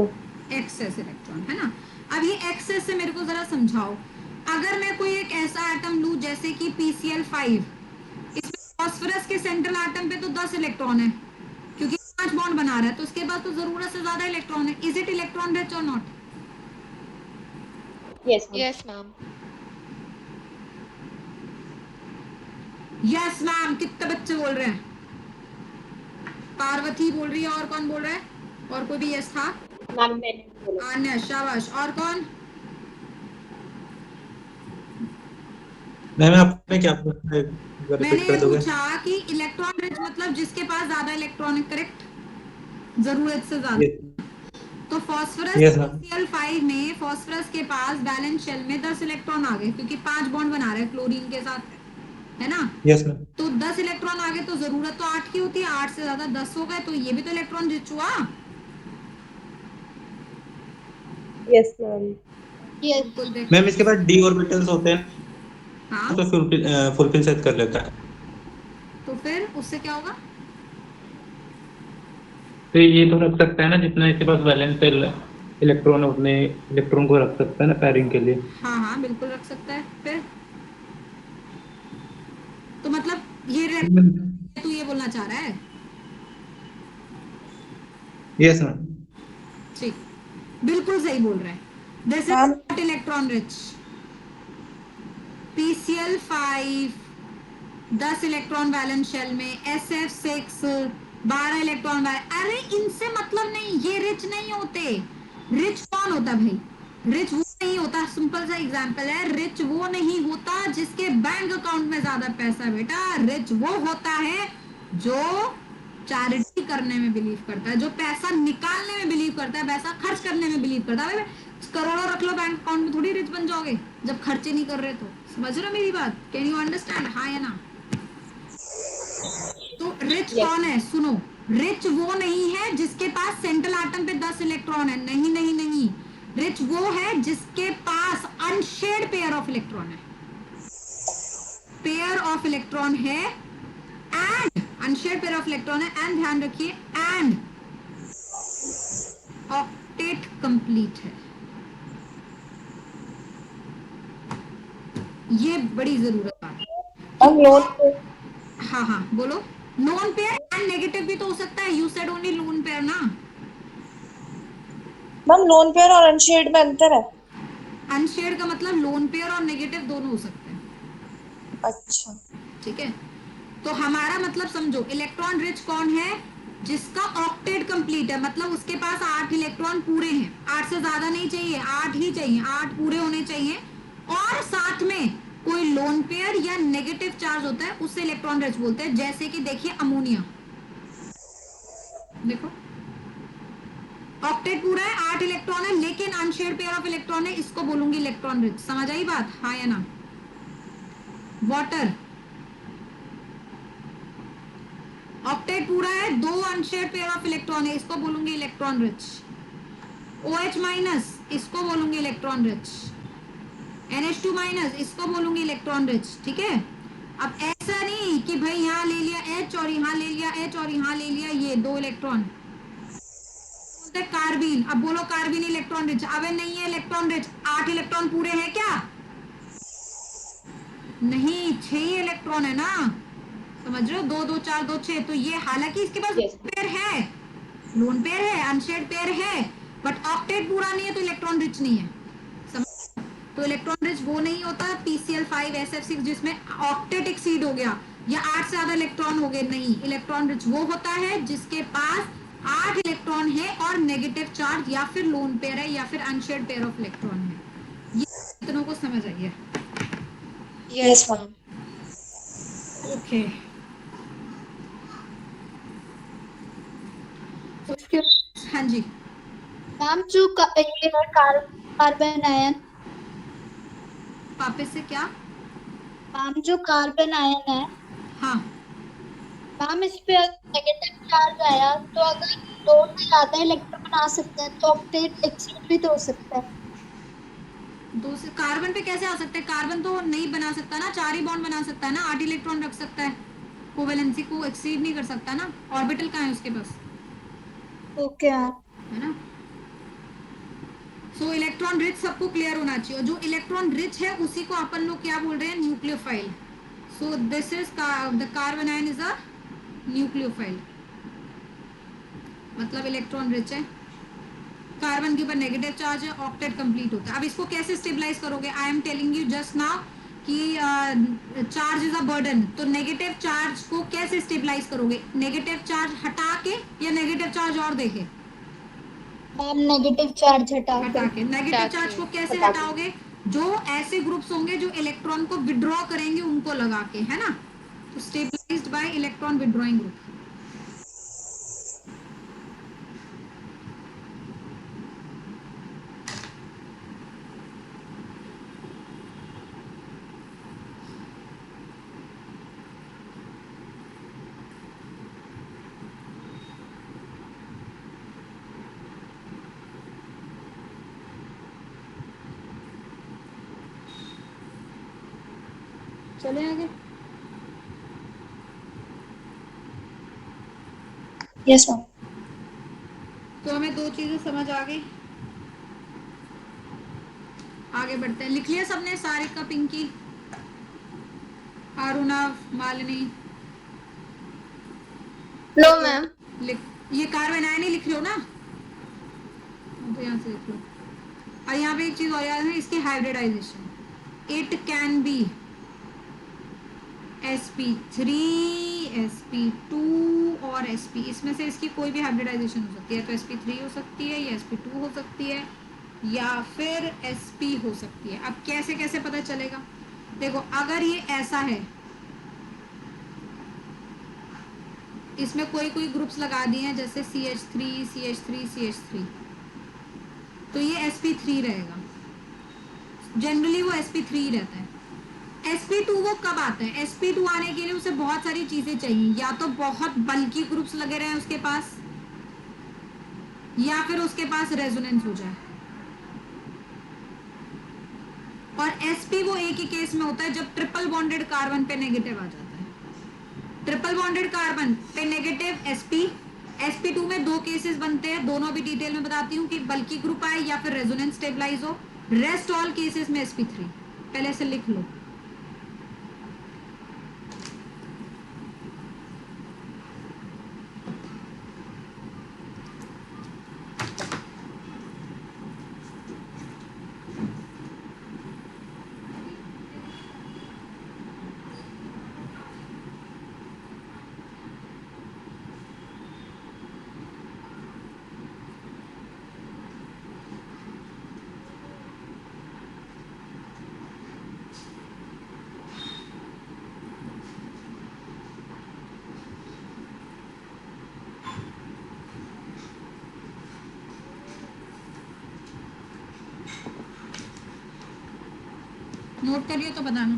एक्सेस इलेक्ट्रॉन, है ना? अब ये एक्सेस से मेरे को जरा समझाओ। अगर मैं कोई एक ऐसा एटम लूं जैसे कि PCl5, इसमें फास्फोरस के सेंट्रल एटम पे तो 10 इलेक्ट्रॉन है, क्योंकि 5 बॉन्ड बना रहा है, तो उसके पास तो जरूरत से ज्यादा इलेक्ट्रॉन है। इज इट इलेक्ट्रॉन रिच और not? Yes yes ma'am. Yes ma'am. कितने बच्चे बोल रहे हैं? पार्वती बोल रही है, और कौन बोल रहा है? और कोई भी यस था? मैम मैंने बोला। आन्या, शाबाश। और कौन? मैम आपने क्या पूछा है? एक बार मैंने रिपीट ये कर दोगे? पूछा कि इलेक्ट्रॉन रिच मतलब जिसके पास ज्यादा इलेक्ट्रॉन है, करेक्ट? जरूरत से ये ज्यादा। तो फास्फोरस यस मैम। PCl5 में फास्फोरस के पास वैलेंस शेल में 10 इलेक्ट्रॉन आ गए, क्योंकि 5 बॉन्ड बना रहा है क्लोरीन के साथ, है ना? Yes ma'am. तो 10 इलेक्ट्रॉन आ गए, तो जरूरत तो 8 की होती है, 8 से ज्यादा 10 हो गए, तो ये भी तो इलेक्ट्रॉन रिच हुआ। Yes ma'am. यस। बिल्कुल देख। मैम इसके बाद डी ऑर्बिटल्स होते हैं हाँ, तो फुलफिल शायद कर लेता है। तो फिर उससे क्या होगा? तो ये तो रख सकता है ना, जितना इसके पास वैलेंस इलेक्ट्रॉन है उतने इलेक्ट्रॉन को रख सकता है ना पैरिंग के लिए। हाँ हाँ, बिल्कुल रख सकता है। फिर तो मतलब तू ये बोलना चाह रहा है? Yes ma'am. ठीक, बिल्कुल सही बोल रहा है। This is ma'am not electron rich. PCl5 10 electron valence shell में, SF6 12 इलेक्ट्रॉन अरे इनसे मतलब नहीं, ये रिच नहीं होते। रिच कौन होता भाई? रिच वो नहीं होता, सिंपल सा एग्जांपल है, रिच वो नहीं होता जिसके बैंक अकाउंट में ज्यादा पैसा है बेटा। रिच वो होता है जो चैरिटी करने में बिलीव करता है, जो पैसा निकालने में बिलीव करता है, पैसा खर्च करने में बिलीव करता है। करोड़ों रख लो बैंक अकाउंट में, थोड़ी रिच बन जाओगे जब खर्चे नहीं कर रहे। तो समझ रहे हो मेरी बात? Can you understand? हाँ या ना? तो रिच कौन है? सुनो, रिच वो नहीं है जिसके पास सेंट्रल एटम पे 10 इलेक्ट्रॉन है, नहीं नहीं नहीं। रिच वो है जिसके पास अनशेयर्ड पेयर ऑफ इलेक्ट्रॉन है, पेयर ऑफ इलेक्ट्रॉन है and unshared pair of electron है एंड ध्यान रखिए एंड ऑक्टेट कंप्लीट है। ये बड़ी जरूरत है। हम लोन हाँ हाँ बोलो। लोन पेयर एंड नेगेटिव भी तो हो सकता है। You said only lone pair ना। मैम लोन पेयर और अनशेयर्ड में अंतर है? अनशेयर्ड का मतलब लोन पेयर और नेगेटिव दोनों हो सकते हैं। अच्छा ठीक है, तो हमारा मतलब समझो, इलेक्ट्रॉन रिच कौन है? जिसका ऑक्टेट कंप्लीट है, मतलब उसके पास 8 इलेक्ट्रॉन पूरे हैं, 8 से ज्यादा नहीं चाहिए, 8 ही चाहिए, 8 पूरे होने चाहिए। और साथ में कोई लोन पेयर या नेगेटिव चार्ज होता है, उससे इलेक्ट्रॉन रिच बोलते हैं। जैसे कि देखिए अमोनिया, देखो ऑक्टेट पूरा है, 8 इलेक्ट्रॉन है, लेकिन अनशेयर्ड पेयर ऑफ इलेक्ट्रॉन है, इसको बोलूंगी इलेक्ट्रॉन रिच। समझ आई बात? हाँ या ना? वाटर ऑक्टेट पूरा है, 2 अनशेयर्ड पेयर ऑफ इलेक्ट्रॉन है, इसको बोलूंगी इलेक्ट्रॉन रिच। OH माइनस, इसको बोलूंगी इलेक्ट्रॉन रिच। NH2 माइनस, इसको बोलूंगी इलेक्ट्रॉन रिच। ठीक है, अब ऐसा नहीं कि भाई यहाँ ले लिया H और यहाँ ले लिया H और यहाँ ले लिया ये 2 इलेक्ट्रॉन, बोलते हैं कार्बीन। अब बोलो कार्बीन इलेक्ट्रॉन रिच? अबे नहीं है इलेक्ट्रॉन रिच। 8 इलेक्ट्रॉन पूरे हैं क्या? नहीं, 6 ही इलेक्ट्रॉन है ना। समझ रहे हो? 2 2 4 2 6। तो ये हालांकि इसके पास पेयर है, लोन पेयर है, अनशेयर्ड पेयर है, बट ऑक्टेट पूरा नहीं है, तो इलेक्ट्रॉन रिच नहीं है। समझ? तो इलेक्ट्रॉन रिच वो नहीं होता PCl5 SF6 जिसमें ऑक्टेट एक्सीड हो गया या 8 से ज्यादा इलेक्ट्रॉन हो गए। नहीं, इलेक्ट्रॉन रिच वो होता है जिसके पास 8 इलेक्ट्रॉन है और नेगेटिव चार्ज या फिर लोन पेयर है या फिर अनशेयर्ड पेयर ऑफ इलेक्ट्रॉन है। ये इतनों को समझ आइए? Yes ma'am. ओके, उसके हाँ जी। मैम जो ये है कार्बन आयन, वापस से क्या? मैम जो कार्बन आयन है, हाँ, मैम इस पे नेगेटिव चार्ज आया तो अगर 2 से ज्यादा इलेक्ट्रॉन आ सकते हैं तो ऑक्टेट एक्सीड भी तो हो सकता है। 2 से कार्बन पे कैसे आ सकते हैं? कार्बन तो नहीं बना सकता ना, 4 ही बॉन्ड बना सकता है ना, 8 इलेक्ट्रॉन रख सकता है, कोवेलेंसी को एक्सीड नहीं कर सकता ना। ऑर्बिटल कहाँ है उसके पास? Okay ma'am. है ना। सो इलेक्ट्रॉन रिच सबको क्लियर होना चाहिए। जो इलेक्ट्रॉन रिच है उसी को अपन लोग क्या बोल रहे हैं? Nucleophile. So this is the carbon ion is a nucleophile, मतलब इलेक्ट्रॉन रिच है, कार्बन के ऊपर नेगेटिव चार्ज है, ऑक्टेट कंप्लीट होता है। अब इसको कैसे स्टेबलाइज करोगे? I am telling you just now कि चार्ज इज अ बर्डन, तो नेगेटिव चार्ज को कैसे स्टेबलाइज करोगे? नेगेटिव चार्ज हटा के या नेगेटिव चार्ज और देके? मैम नेगेटिव चार्ज हटा के। नेगेटिव चार्ज को कैसे हटाओगे? जो ऐसे ग्रुप्स होंगे जो इलेक्ट्रॉन को विड्रॉ करेंगे उनको लगा के, है ना। तो stabilized by electron withdrawing group. चले आगे। Yes ma'am. तो हमें 2 चीजें समझ आ गई। आगे बढ़ते हैं। लिख लिया सबने? सारिका, पिंकी, अरुणा, मालिनी? No ma'am. लिख, ये कार्बन आयन ही लिख लो ना, तो यहाँ से लिख लो। और यहाँ पे एक चीज और याद है, इसकी hybridisation. It can be sp3 sp2 और sp, इसमें से इसकी कोई भी हाइब्रिडाइजेशन हो सकती है। तो sp3 हो सकती है या sp2 हो सकती है या फिर sp हो सकती है। अब कैसे कैसे पता चलेगा? देखो, अगर ये ऐसा है, इसमें कोई कोई ग्रुप्स लगा दिए हैं जैसे CH3 CH3 CH3, तो ये sp3 रहेगा। जनरली वो sp3 रहता है। sp2 वो कब आता है? sp2 आने के लिए उसे बहुत सारी चीजें चाहिए, या तो बहुत बल्कि ग्रुप्स लगे रहे उसके पास, या फिर उसके पास रेजोनेंस हो जाए। और sp वो एक ही केस में होता है जब ट्रिपल बॉन्डेड कार्बन पे नेगेटिव आ जाता है। ट्रिपल बॉन्डेड कार्बन पे नेगेटिव sp2 में दो केसेस बनते हैं, दोनों भी डिटेल में बताती हूँ कि बल्कि ग्रुप आए या फिर रेजोनेंस स्टेबलाइज हो। रेस्ट ऑल केसेस में sp3। पहले से लिख लो। नोट करिए तो बताना।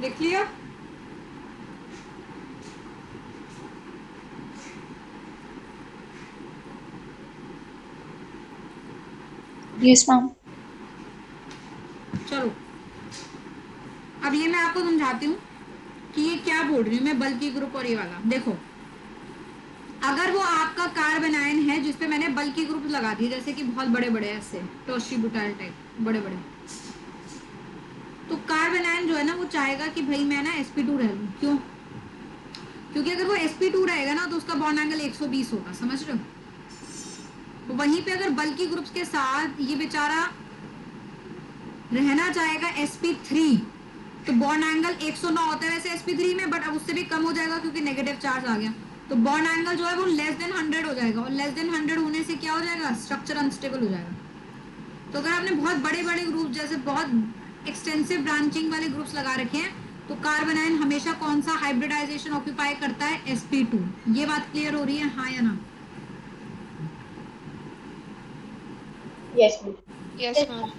लिख लिया? Yes ma'am. चलो अब ये मैं आपको समझाती हूँ कि ये क्या बोल रही हूँ मैं, बल्कि ग्रुप और ये वाला। देखो, अगर वो आपका कार्बन आयन है जिसपे मैंने बल्कि ग्रुप लगा दिए, जैसे कि बहुत बड़े बड़े ऐसे टॉर्शी-ब्यूटाइल टाइप बड़े बड़े, तो कार्बन आयन जो है ना वो चाहेगा कि भाई मैं ना sp2 रह लूं। क्यों? क्योंकि अगर वो sp2 रहेगा ना तो उसका बॉन्ड एंगल 120 होगा, समझ रहे हो? वहीं पे अगर बल्कि ग्रुप्स के साथ ये बेचारा रहना चाहेगा sp3, तो बॉन्ड एंगल 109 होता है वैसे sp3 में, बट अब उससे भी कम हो जाएगा क्योंकि नेगेटिव चार्ज आ गया, तो बॉन्ड एंगल जो है वो लेस देन 100 हो जाएगा, और लेस देन 100 होने से क्या हो जाएगा? स्ट्रक्चर अनस्टेबल हो जाएगा। तो अगर आपने बहुत बड़े बड़े ग्रुप जैसे बहुत एक्सटेंसिव ब्रांचिंग वाले ग्रुप्स लगा रखे हैं, तो कार्बन आयन हमेशा कौन सा हाइब्रिडाइजेशन ऑक्यूपाई करता है? sp2। ये बात क्लियर हो रही है, हाँ या ना? Yes ma'am. Yes ma'am.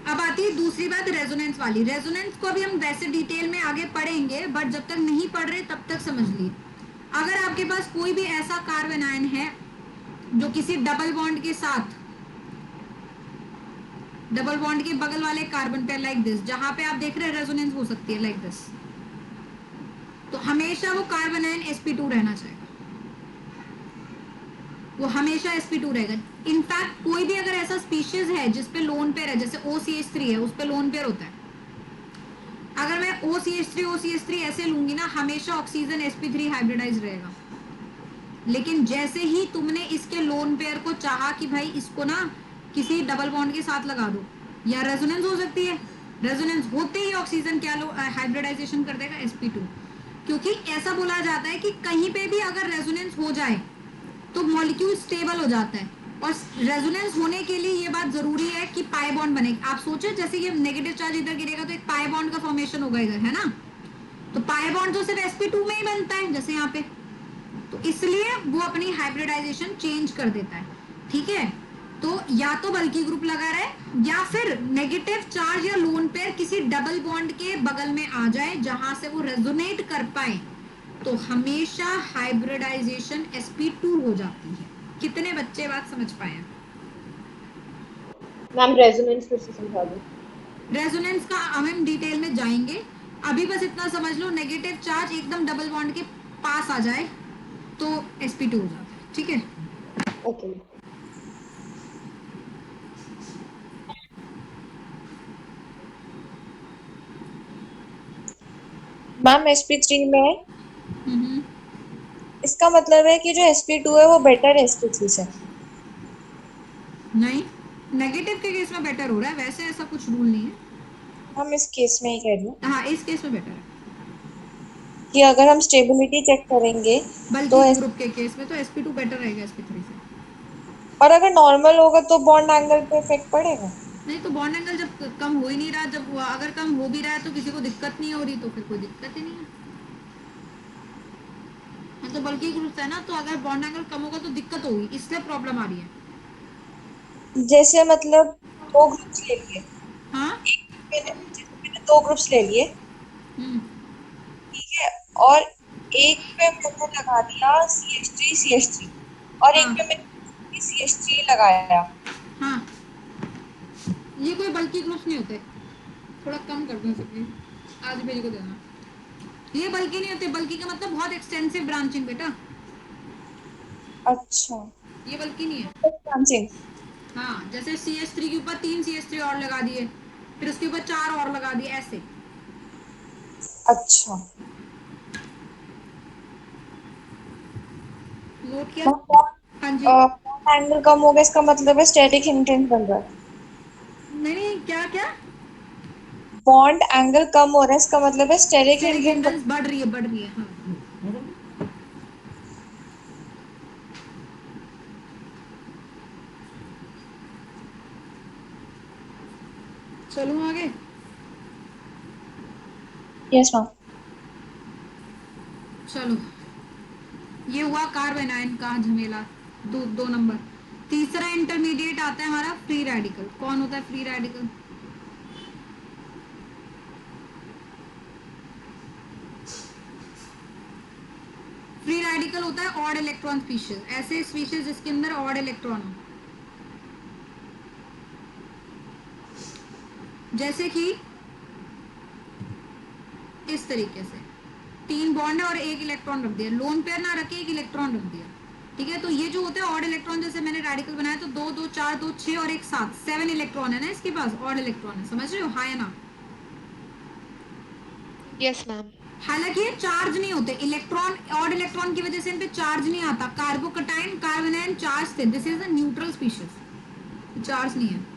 अब आती है दूसरी बात, रेजोनेंस वाली। रेजोनेंस को अभी हम वैसे डिटेल में आगे पढ़ेंगे, बट जब तक नहीं पढ़ रहे तब तक समझ लिए। अगर आपके पास कोई भी ऐसा कार्बन आयन है जो किसी डबल बॉन्ड के साथ, डबल बॉन्ड के बगल वाले कार्बन पे लाइक दिस, जहां पे आप देख रहे हैं रेजोनेंस हो सकती है लाइक दिस, तो हमेशा वो कार्बन आयन sp2 रहना चाहिए, वो हमेशा sp2 रहेगा। इनफैक्ट कोई भी अगर ऐसा स्पीशीज है जिसपे लोन पेयर है, जैसे OCH3 है, उस पे लोन पेयर होता है, अगर मैं OCH3 ऐसे लूंगी ना, हमेशा ऑक्सीजन sp3 हाइब्रिडाइज रहेगा। लेकिन जैसे ही तुमने इसके लोन पेयर को चाहा कि भाई इसको ना किसी डबल बॉन्ड के साथ लगा दो, या रेजोनेंस हो सकती है, रेजोनेंस होते ही ऑक्सीजन क्या हाइब्रिडाइजेशन कर देगा? sp2। क्योंकि ऐसा बोला जाता है कि कहीं पे भी अगर रेजोनेंस हो जाए तो मॉलिक्यूल स्टेबल हो जाता है, और रेजोनेंस होने के लिए ये बात जरूरी है कि पाई बॉन्ड बने। आप सोचे जैसे ये नेगेटिव चार्ज इधर गिरेगा तो एक पाई बॉन्ड का फॉर्मेशन होगा इधर, है ना? तो पाई बॉन्ड तो सिर्फ sp2 में ही बनता है, जैसे यहाँ पे, तो इसलिए वो अपनी हाइब्रिडाइजेशन चेंज कर देता है। ठीक है, तो या तो बल्कि ग्रुप लगा रहे या फिर नेगेटिव चार्ज या लोन पेयर किसी डबल बॉन्ड के बगल में आ जाए जहां से वो रेजोनेट कर पाए, तो हमेशा हाइब्रिडाइजेशन sp2 हो जाती है। कितने बच्चे बात समझ पाए हैं? मैम रेजोनेंस फिर से समझा दो। रेजोनेंस का हम डिटेल में जाएंगे, अभी बस इतना समझ लो, नेगेटिव चार्ज एकदम डबल बॉन्ड के पास आ जाए तो sp2 हो जाता है। ठीक है, ओके। मैम sp3 में हम्म। इसका मतलब है कि जो sp2 है वो बेटर है sp3 से। नहीं, नेगेटिव के केस में बेटर हो रहा है, वैसे ऐसा कुछ रूल नहीं है। हम इस केस में ही कह रही हूँ हाँ, इस केस में बेटर है। कि अगर हम स्टेबिलिटी चेक करेंगे बल्कि तो ग्रुप के केस में तो sp2 बेटर रहेगा sp3 से। और अगर नॉर्मल होगा तो बॉन्ड एंगल पे इफेक्ट पड़ेगा। नहीं तो बॉन्ड एंगल जब कम हो ही नहीं रहा, जब अगर कम हो भी रहा है तो किसी को दिक्कत नहीं हो रही, तो फिर कोई दिक्कत ही नहीं है। तो बल्कि ग्रुप है ना, तो अगर बॉन्ड एंगल कम होगा तो दिक्कत होगी, इसलिए प्रॉब्लम आ रही है। जैसे मतलब दो ग्रुप्स ले लिए, हाँ। मैंने दो ग्रुप्स ले लिए, हम्म। ठीक है, और एक पे मैंने लगा दिया CH3 और एक हाँ। पे मैंने CH3 लगाया। हाँ, ये कोई बल्कि ग्रुप्स नहीं होते, थोड़ा कम कर दो इसे, आज मेरे को देना। ये बल्कि नहीं होते, बल्कि का मतलब बहुत एक्सटेंसिव ब्रांचिंग बेटा, अच्छा, ये बल्कि नहीं है। ब्रांचिंग। हाँ, जैसे CH3 के ऊपर 3 CH3 और लगा दिए, फिर उसके ऊपर 4 और लगा दिए, ऐसे। अच्छा, नोट किया? हाँ जी। बॉन्ड एंगल कम हो गया इसका मतलब है स्टैटिक हिंटेंस बन रहा है। नहीं नहीं, क्या क्या? बॉन्ड एंगल कम हो रहा है इसका मतलब है स्टेरिक स्टेरिक हिंटेंस। हिंड्रेंस बढ़ रही है, बढ़ रही है, हाँ। चलूँ आगे? Yes ma'am. चलो, ये हुआ कार्बोनाइन का झमेला, दो नंबर। तीसरा इंटरमीडिएट आता है हमारा फ्री रेडिकल। कौन होता है फ्री रेडिकल? फ्री रेडिकल होता है ऑड इलेक्ट्रॉन स्पीशीज, ऐसे स्पीशीज जिसके अंदर ऑड इलेक्ट्रॉन हो, जैसे कि इस तरीके से 3 बॉन्ड है और एक इलेक्ट्रॉन रख दिया, लोन पेयर ना रखे, एक इलेक्ट्रॉन रख दिया, ठीक है। तो ये जो होते हैं ऑड इलेक्ट्रॉन, जैसे मैंने रेडिकल बनाया तो 2 2 4 2 6 और एक 7, 7 इलेक्ट्रॉन है ना इसके पास, ऑड इलेक्ट्रॉन है, समझ रहे हो, हाँ या ना? Yes ma'am. हालांकि ये चार्ज नहीं होते इलेक्ट्रॉन, ऑड इलेक्ट्रॉन की वजह से इन पे चार्ज नहीं आता। कार्बोकटाइन कार्बोनाइन चार्ज थे, this is a neutral species, charge नहीं है,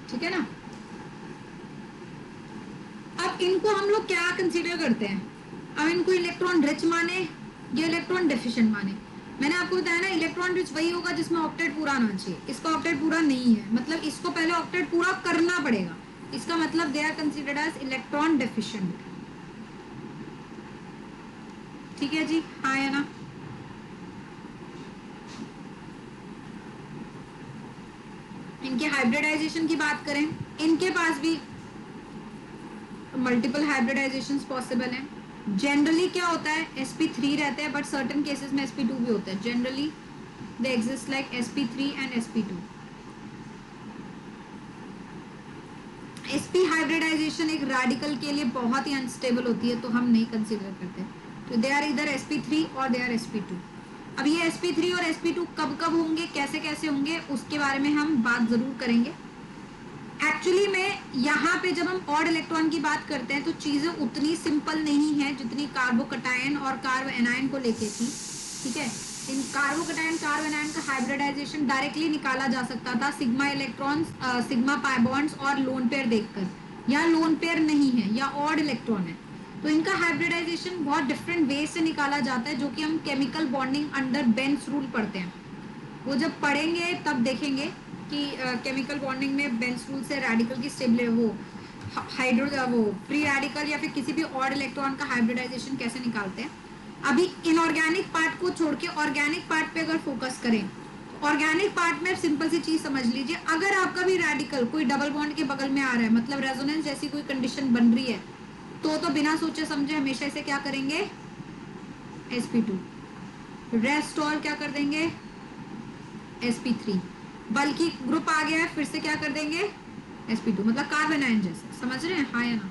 ठीक है ना। अब इनको हम लोग क्या कंसीडर करते हैं? अब इनको इलेक्ट्रॉन रिच माने या इलेक्ट्रॉन डेफिशिएंट माने? मैंने आपको बताया ना, इलेक्ट्रॉन रिच वही होगा जिसमें ऑक्टेट पूरा आना चाहिए, इसका ऑक्टेट पूरा नहीं है, मतलब इसको पहले ऑक्टेट पूरा करना पड़ेगा, इसका मतलब they are considered as electron deficient, ठीक है जी, हाँ या ना? इनके हाइब्रिडाइजेशन की बात करें, इनके पास भी मल्टीपल हाइब्रिडाइजेशन पॉसिबल हैं। जनरली क्या होता है, sp3 रहते हैं, बट सर्टेन केसेस में sp2 भी होता है। Generally they exist like sp3 and sp2। sp hybridization एक रेडिकल के लिए बहुत ही अनस्टेबल होती है, तो हम नहीं कंसीडर करते, तो दे आर इधर sp3 और दे आर sp2। अब ये sp3 और sp2 कब कब होंगे, कैसे कैसे होंगे, उसके बारे में हम बात जरूर करेंगे। एक्चुअली में यहाँ पे जब हम ऑड इलेक्ट्रॉन की बात करते हैं तो चीजें उतनी सिंपल नहीं है जितनी कार्बोकटायन और कार्बोएनायन को लेके थी, ठीक है। इन कार्बोकटायन कार्बोएनायन का हाइब्रिडाइजेशन डायरेक्टली निकाला जा सकता था sigma electrons, sigma pi bonds और लोन पेयर देखकर, या लोन पेयर नहीं है या ऑड इलेक्ट्रॉन है, तो इनका हाइब्रिडाइजेशन बहुत डिफरेंट वे से निकाला जाता है, जो कि हम केमिकल बॉन्डिंग अंडर बेंस रूल पढ़ते हैं। वो जब पढ़ेंगे तब देखेंगे कि केमिकल बॉन्डिंग में बेंस रूल से रेडिकल की स्टेबल वो हाइड्रो वो फ्री रेडिकल या फिर किसी भी ऑड इलेक्ट्रॉन का हाइब्रिडाइजेशन कैसे निकालते हैं। अभी इनऑर्गेनिक पार्ट को छोड़ के ऑर्गेनिक पार्ट पे अगर फोकस करें, ऑर्गेनिक पार्ट में सिंपल सी चीज समझ लीजिए, अगर आपका भी रेडिकल कोई डबल बॉन्ड के बगल में आ रहा है, मतलब रेजोनेंस जैसी कोई कंडीशन बन रही है, तो बिना सोचे समझे हमेशा इसे क्या करेंगे, sp2। रेस्ट और क्या कर देंगे, sp3। बल्कि ग्रुप आ गया है, फिर से क्या कर देंगे, sp2, मतलब कार्बन आयन जैसे, समझ रहे हैं, हाँ या ना?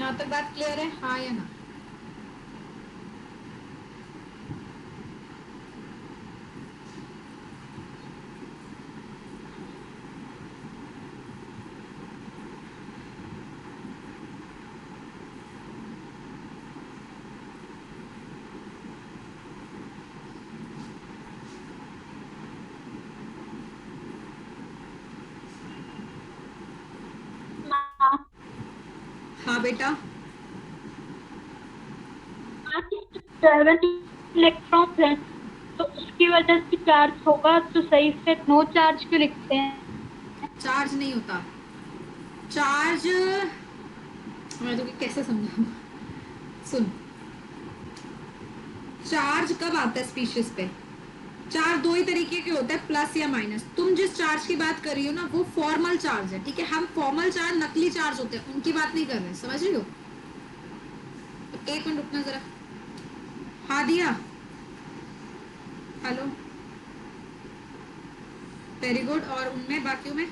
यहाँ तक बात क्लियर है, हाँ या ना? हाँ बेटा, 7 इलेक्ट्रॉन्स हैं तो उसकी वजह से चार्ज होगा, तो सही से नो चार्ज क्यों लिखते हैं? चार्ज नहीं होता। चार्ज मैं तो कैसे समझाऊं, सुन। चार्ज कब आता है स्पीशीज पे? चार्ज दो ही तरीके के होते हैं, प्लस या माइनस। तुम जिस चार्ज की बात कर रही हो ना, वो फॉर्मल चार्ज है, ठीक है? हम फॉर्मल चार्ज, नकली चार्ज होते हैं, उनकी बात नहीं कर रहे, समझ रही हो? एक मिनट रुकना जरा। हाँ दिया, हेलो, वेरी गुड। और उनमें बाकियों में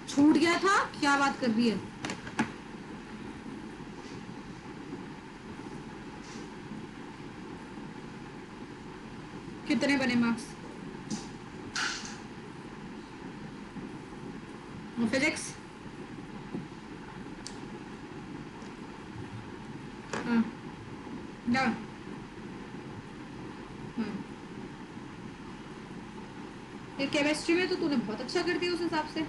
छूट गया था, क्या बात कर रही है? कितने बने मार्क्स? फिजिक्स? हाँ ना, हाँ। ये केमिस्ट्री में तो तूने बहुत अच्छा कर दिया उस हिसाब से।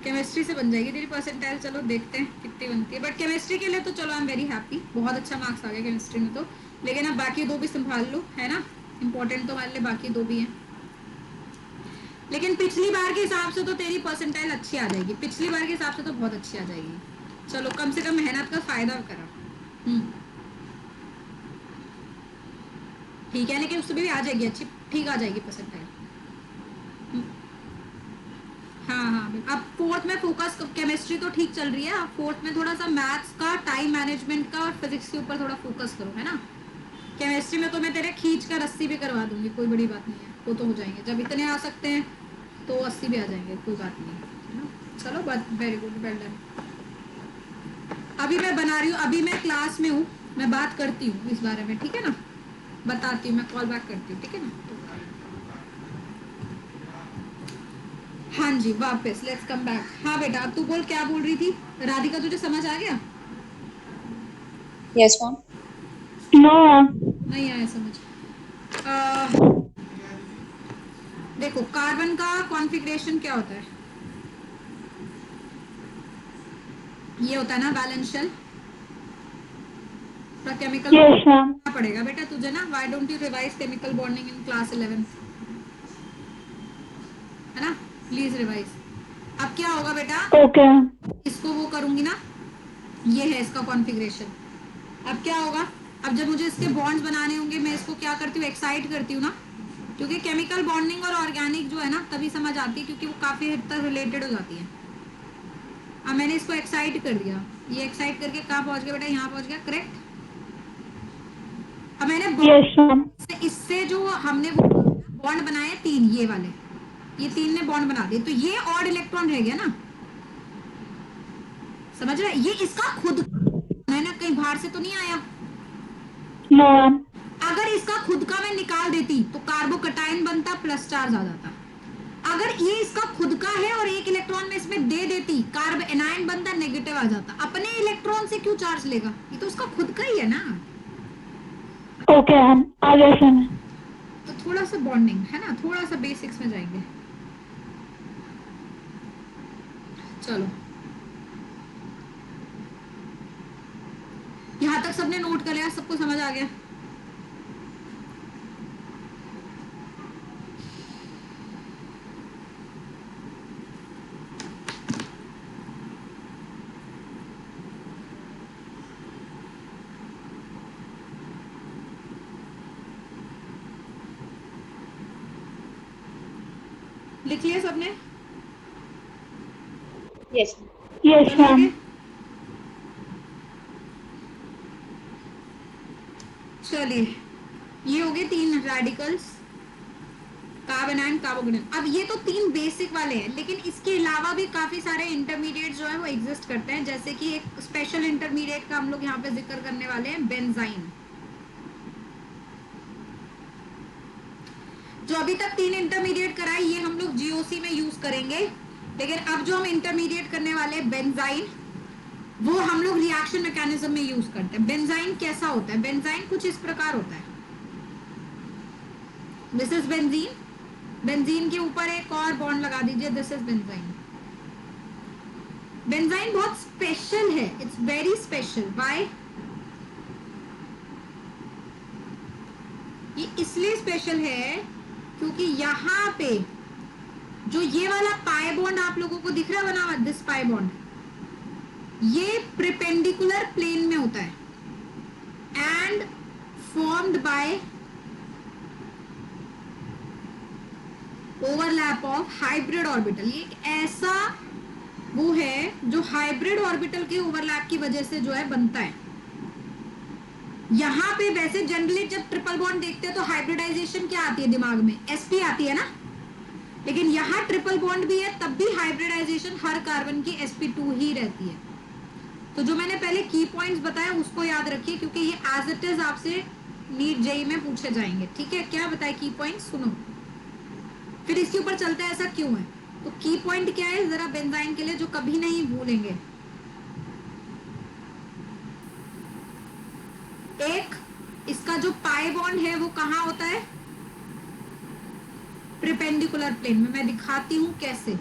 केमिस्ट्री से बन जाएगी तेरी परसेंटाइल, चलो देखते हैं कितनी बनती है। बट केमिस्ट्री के लिए तो चलो आई एम वेरी हैप्पी, बहुत अच्छा मार्क्स आ गया केमिस्ट्री में तो। लेकिन अब बाकी दो भी संभाल लो, है ना? इम्पोर्टेंट तो हमारे लिए बाकी दो भी हैं। लेकिन पिछली बार के हिसाब से तो तेरी परसेंटाइल अच्छी आ जाएगी, पिछली बार के हिसाब से तो बहुत अच्छी आ जाएगी। चलो कम से कम मेहनत का फायदा करा। ठीक है, लेकिन उससे भी आ जाएगी अच्छी, ठीक आ जाएगी परसेंटाइल। हाँ हाँ, अब फोर्थ में फोकस, केमिस्ट्री तो ठीक चल रही है, अब फोर्थ में थोड़ा सा मैथ्स का, टाइम मैनेजमेंट का और फिजिक्स के ऊपर थोड़ा फोकस करो, है ना? केमिस्ट्री में तो मैं तेरे खींच कर 80 भी करवा दूंगी, कोई बड़ी बात नहीं है, वो तो हो जाएंगे। जब इतने आ सकते हैं तो 80 भी आ जाएंगे, कोई बात नहीं है ना? चलो बस, वेरी गुड, वेल डन। अभी मैं बना रही हूँ, अभी मैं क्लास में हूँ, मैं बात करती हूँ इस बारे में, ठीक है ना? बताती हूँ, मैं कॉल बैक करती हूँ, ठीक है ना? हाँ जी, वापस लेट्स कम बैक। हाँ बेटा, अब तू बोल, क्या बोल रही थी? राधिका तुझे समझ आ गया? Yes ma'am. No ma'am. नहीं आया समझ? देखो, कार्बन का कॉन्फ़िगरेशन क्या होता है? ये होता है ना valence shell. Chemical yes ma'am. पड़ेगा बेटा तुझे ना, why don't you revise chemical bonding in class 11, है ना? Please revise. अब क्या होगा बेटा, ओके। इसको वो करूंगी ना, ये है इसका कॉन्फ़िगरेशन। अब क्या होगा, अब जब मुझे इसके बॉन्ड्स बनाने होंगे, मैं इसको क्या करती हूँ, एक्साइट करती हूँ ना, क्योंकि केमिकल बॉन्डिंग और ऑर्गेनिक जो है ना तभी समझ आती है, क्योंकि वो काफी हद तक रिलेटेड हो जाती है। अब मैंने इसको एक्साइट कर दिया, ये एक्साइट करके कहाँ पहुंच गया बेटा? यहाँ पहुंच गया, करेक्ट? अब मैंने यस मैम। इससे जो हमने वो बॉन्ड बनाए तीन, ये वाले, ये तीन ने बॉन्ड बना दिए, तो ये ऑड इलेक्ट्रॉन रह गया ना, समझ रहे? ये इसका खुद है ना, कहीं बाहर से तो नहीं आया। No ma'am. अगर इसका खुद का मैं निकाल देती तो कार्बोकटाइन बनता, प्लस चार्ज आ जाता। अगर ये इसका खुद का है और एक इलेक्ट्रॉन में इसमें दे देती, कार्ब एनायन बनता, नेगेटिव आ जाता। अपने इलेक्ट्रॉन से क्यों चार्ज लेगा, ये तो उसका खुद का ही है ना। ओके मैम, आ गया समझ। तो थोड़ा सा बॉन्डिंग है ना, थोड़ा सा बेसिक्स में जाएंगे। चलो यहाँ तक सबने नोट कर लिया, सबको समझ आ गया? लिख लिया सबने? यस। यस चलो मैम। आगे। चलिए, ये हो गए तीन रेडिकल्स, कार्बोनाइन कार्बोगुणन। अब ये तो 3 बेसिक वाले हैं, लेकिन इसके अलावा भी काफी सारे इंटरमीडिएट जो है वो एग्जिस्ट करते हैं। जैसे कि एक स्पेशल इंटरमीडिएट का हम लोग यहाँ पे जिक्र करने वाले हैं, बेंजाइन। जो अभी तक 3 इंटरमीडिएट कराए ये हम लोग जीओसी में यूज करेंगे, लेकिन अब जो हम इंटरमीडिएट करने वाले हैं बेंजाइन, वो हम लोग रिएक्शन मैकेनिज्म में यूज करते हैं। बेंजाइन कैसा होता है? बेंजाइन कुछ इस प्रकार होता है। दिस इज बेंजीन, बेंजीन के ऊपर एक और बॉन्ड लगा दीजिए, दिस इज बेंजाइन। बेंजाइन बहुत स्पेशल है, इट्स वेरी स्पेशल। बाय ये इसलिए स्पेशल है क्योंकि यहाँ पे जो ये वाला पाई बॉन्ड आप लोगों को दिख रहा है बना हुआ, दिस पाई बॉन्ड, ये प्रिपेंडिकुलर प्लेन में होता है and formed by overlap of hybrid orbital. ये एक ऐसा वो है जो हाइब्रिड ऑर्बिटल के ओवरलैप की वजह से जो है बनता है। यहां पे वैसे जनरली जब ट्रिपल बॉन्ड देखते हैं तो हाइब्रिडाइजेशन क्या आती है दिमाग में? sp आती है ना, लेकिन यहाँ ट्रिपल बॉन्ड भी है तब भी हाइब्रिडाइजेशन हर कार्बन की sp2 ही रहती है। तो जो मैंने पहले की पॉइंट्स बताया उसको याद रखिए, क्योंकि ये एज इट इज आपसे नीट जेई में पूछे जाएंगे। ठीक है, क्या बताए की पॉइंट्स? सुनो, फिर इसके ऊपर चलते हैं ऐसा क्यों है। तो की पॉइंट क्या है जरा बेंजाइन के लिए जो कभी नहीं भूलेंगे? एक, इसका जो पाई बॉन्ड है वो कहाँ होता है? प्रिपेंडिकुलर प्लेन में। मैं दिखाती हूं कैसे।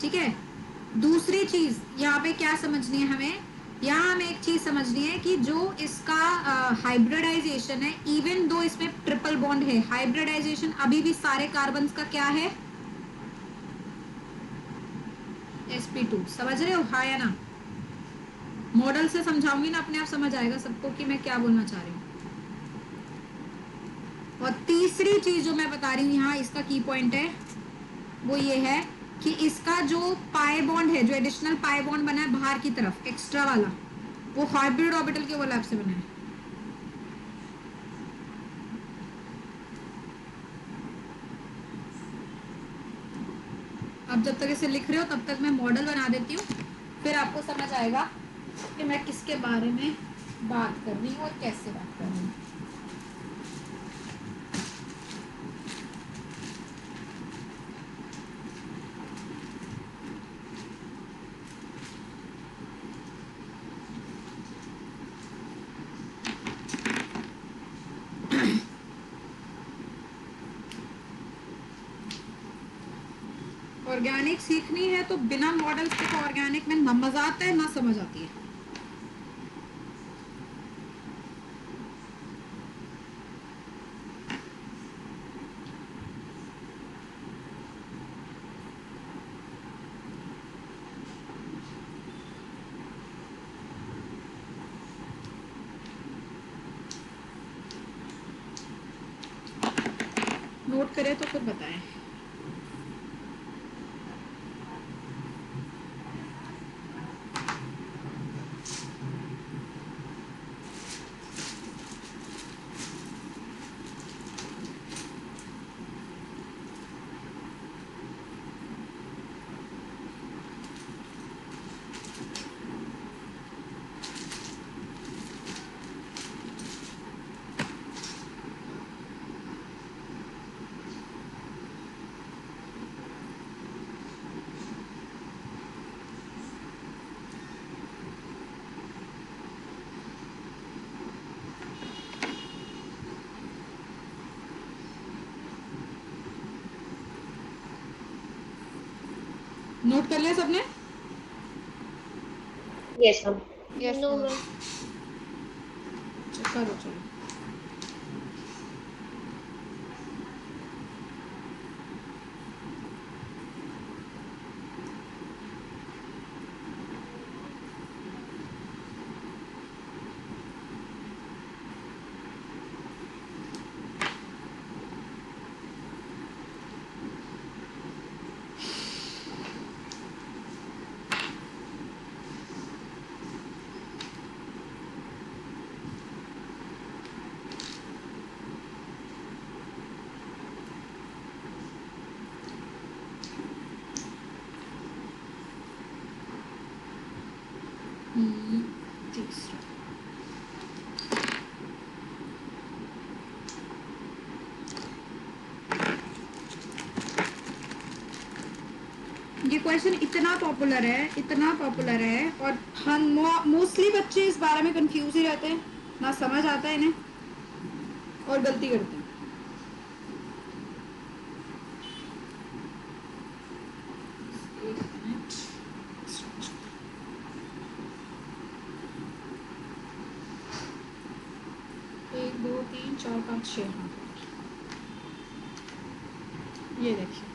ठीक है, दूसरी चीज यहाँ पे क्या समझनी है हमें? यहाँ हमें एक चीज समझनी है कि जो इसका हाइब्रिडाइजेशन है, इवन दो इसमें ट्रिपल बॉन्ड है, हाइब्रिडाइजेशन अभी भी सारे कार्बन्स का क्या है? sp2। समझ रहे हो हाँ या ना? मॉडल से समझाऊंगी ना, अपने आप समझ आएगा सबको कि मैं क्या बोलना चाह रही हूँ। और तीसरी चीज जो मैं बता रही हूँ यहाँ, इसका की पॉइंट है वो ये है कि इसका जो पाई बॉन्ड है, जो एडिशनल पाई बॉन्ड बना है बाहर की तरफ एक्स्ट्रा वाला, वो हाइब्रिड ऑर्बिटल के ओवरलैप से बना है। अब जब तक इसे लिख रहे हो तब तक मैं मॉडल बना देती हूँ, फिर आपको समझ आएगा कि मैं किसके बारे में बात कर रही हूँ और कैसे बात कर रही हूँ। ऑर्गेनिक सीखनी है तो बिना मॉडल्स के तो ऑर्गेनिक में ना मजा आता है ना समझ आती है। नोट करें तो फिर बताएं। नोट कर लिया सबने? Yes ma'am. Yes No, ma'am. करो चलो। तीसरा ये क्वेश्चन इतना पॉपुलर है और हम मोस्टली बच्चे इस बारे में कंफ्यूज ही रहते हैं, ना समझ आता है इन्हें और गलती करते हैं। एक मिनट, 1 2 3 4 5 6 ये देखिए।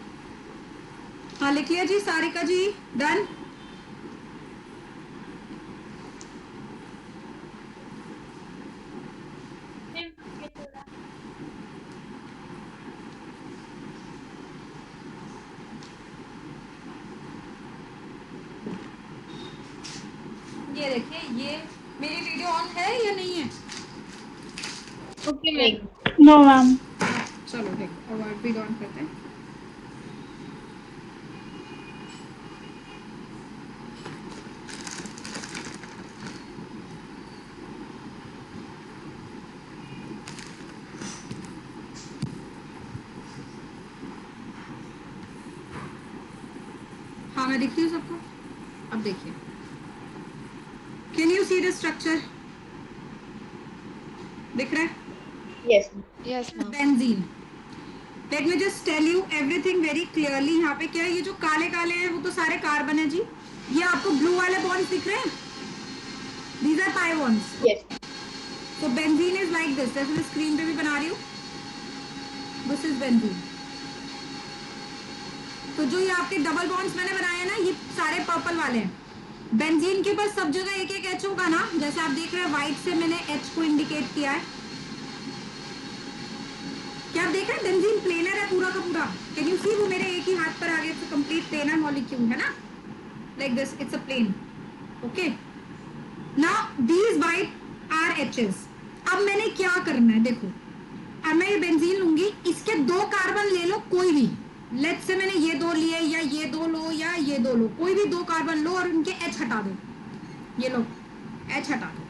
हाँ लिख लिया जी सारिका जी, डन। ये देखिए, ये मेरी वीडियो ऑन है या नहीं है? Okay ma'am. No ma'am. चलो देखो, अवार्ड भी ऑन करते हैं। हाँ मैं दिखती हूँ सबको। अब देखिए, can you see the structure? दिख रहा है? Yes yes ma'am. Benzene. Let me just tell you everything very clearly. यहाँ पे क्या है, ये जो काले काले हैं वो तो सारे कार्बन है जी। ये आपको ब्लू वाले बॉन्ड्स दिख रहे हैं? These are pi bonds. Yes तो बेंजीन इज लाइक दिस, जैसे मैं स्क्रीन पे भी बना रही हूँ, दिस इज बेंजीन। तो जो ये आपके डबल बॉन्ड्स मैंने बनाए हैं ना, ये सारे पर्पल वाले हैं। बेंजीन के ऊपर सब जगह एक एक एच होगा ना, जैसे आप देख रहे हैं व्हाइट से मैंने एच को इंडिकेट किया है। क्या आप देख रहे हैं बेंजीन प्लेनर है पूरा का पूरा? कैन यू सी? वो मेरे एक ही हाथ पर आ गया, तो कंप्लीट प्लेनर मॉलिक्यूल है ना, like this, it's a plane. Okay, now these white are H's. अब मैंने क्या करना है, देखो, अब मैं ये बेंजीन लूंगी, इसके 2 कार्बन ले लो कोई भी। लेट्स से मैंने ये 2 लिए, या ये 2 लो, या ये 2 लो, कोई भी 2 कार्बन लो और उनके एच हटा दो। ये लो, एच हटा दो।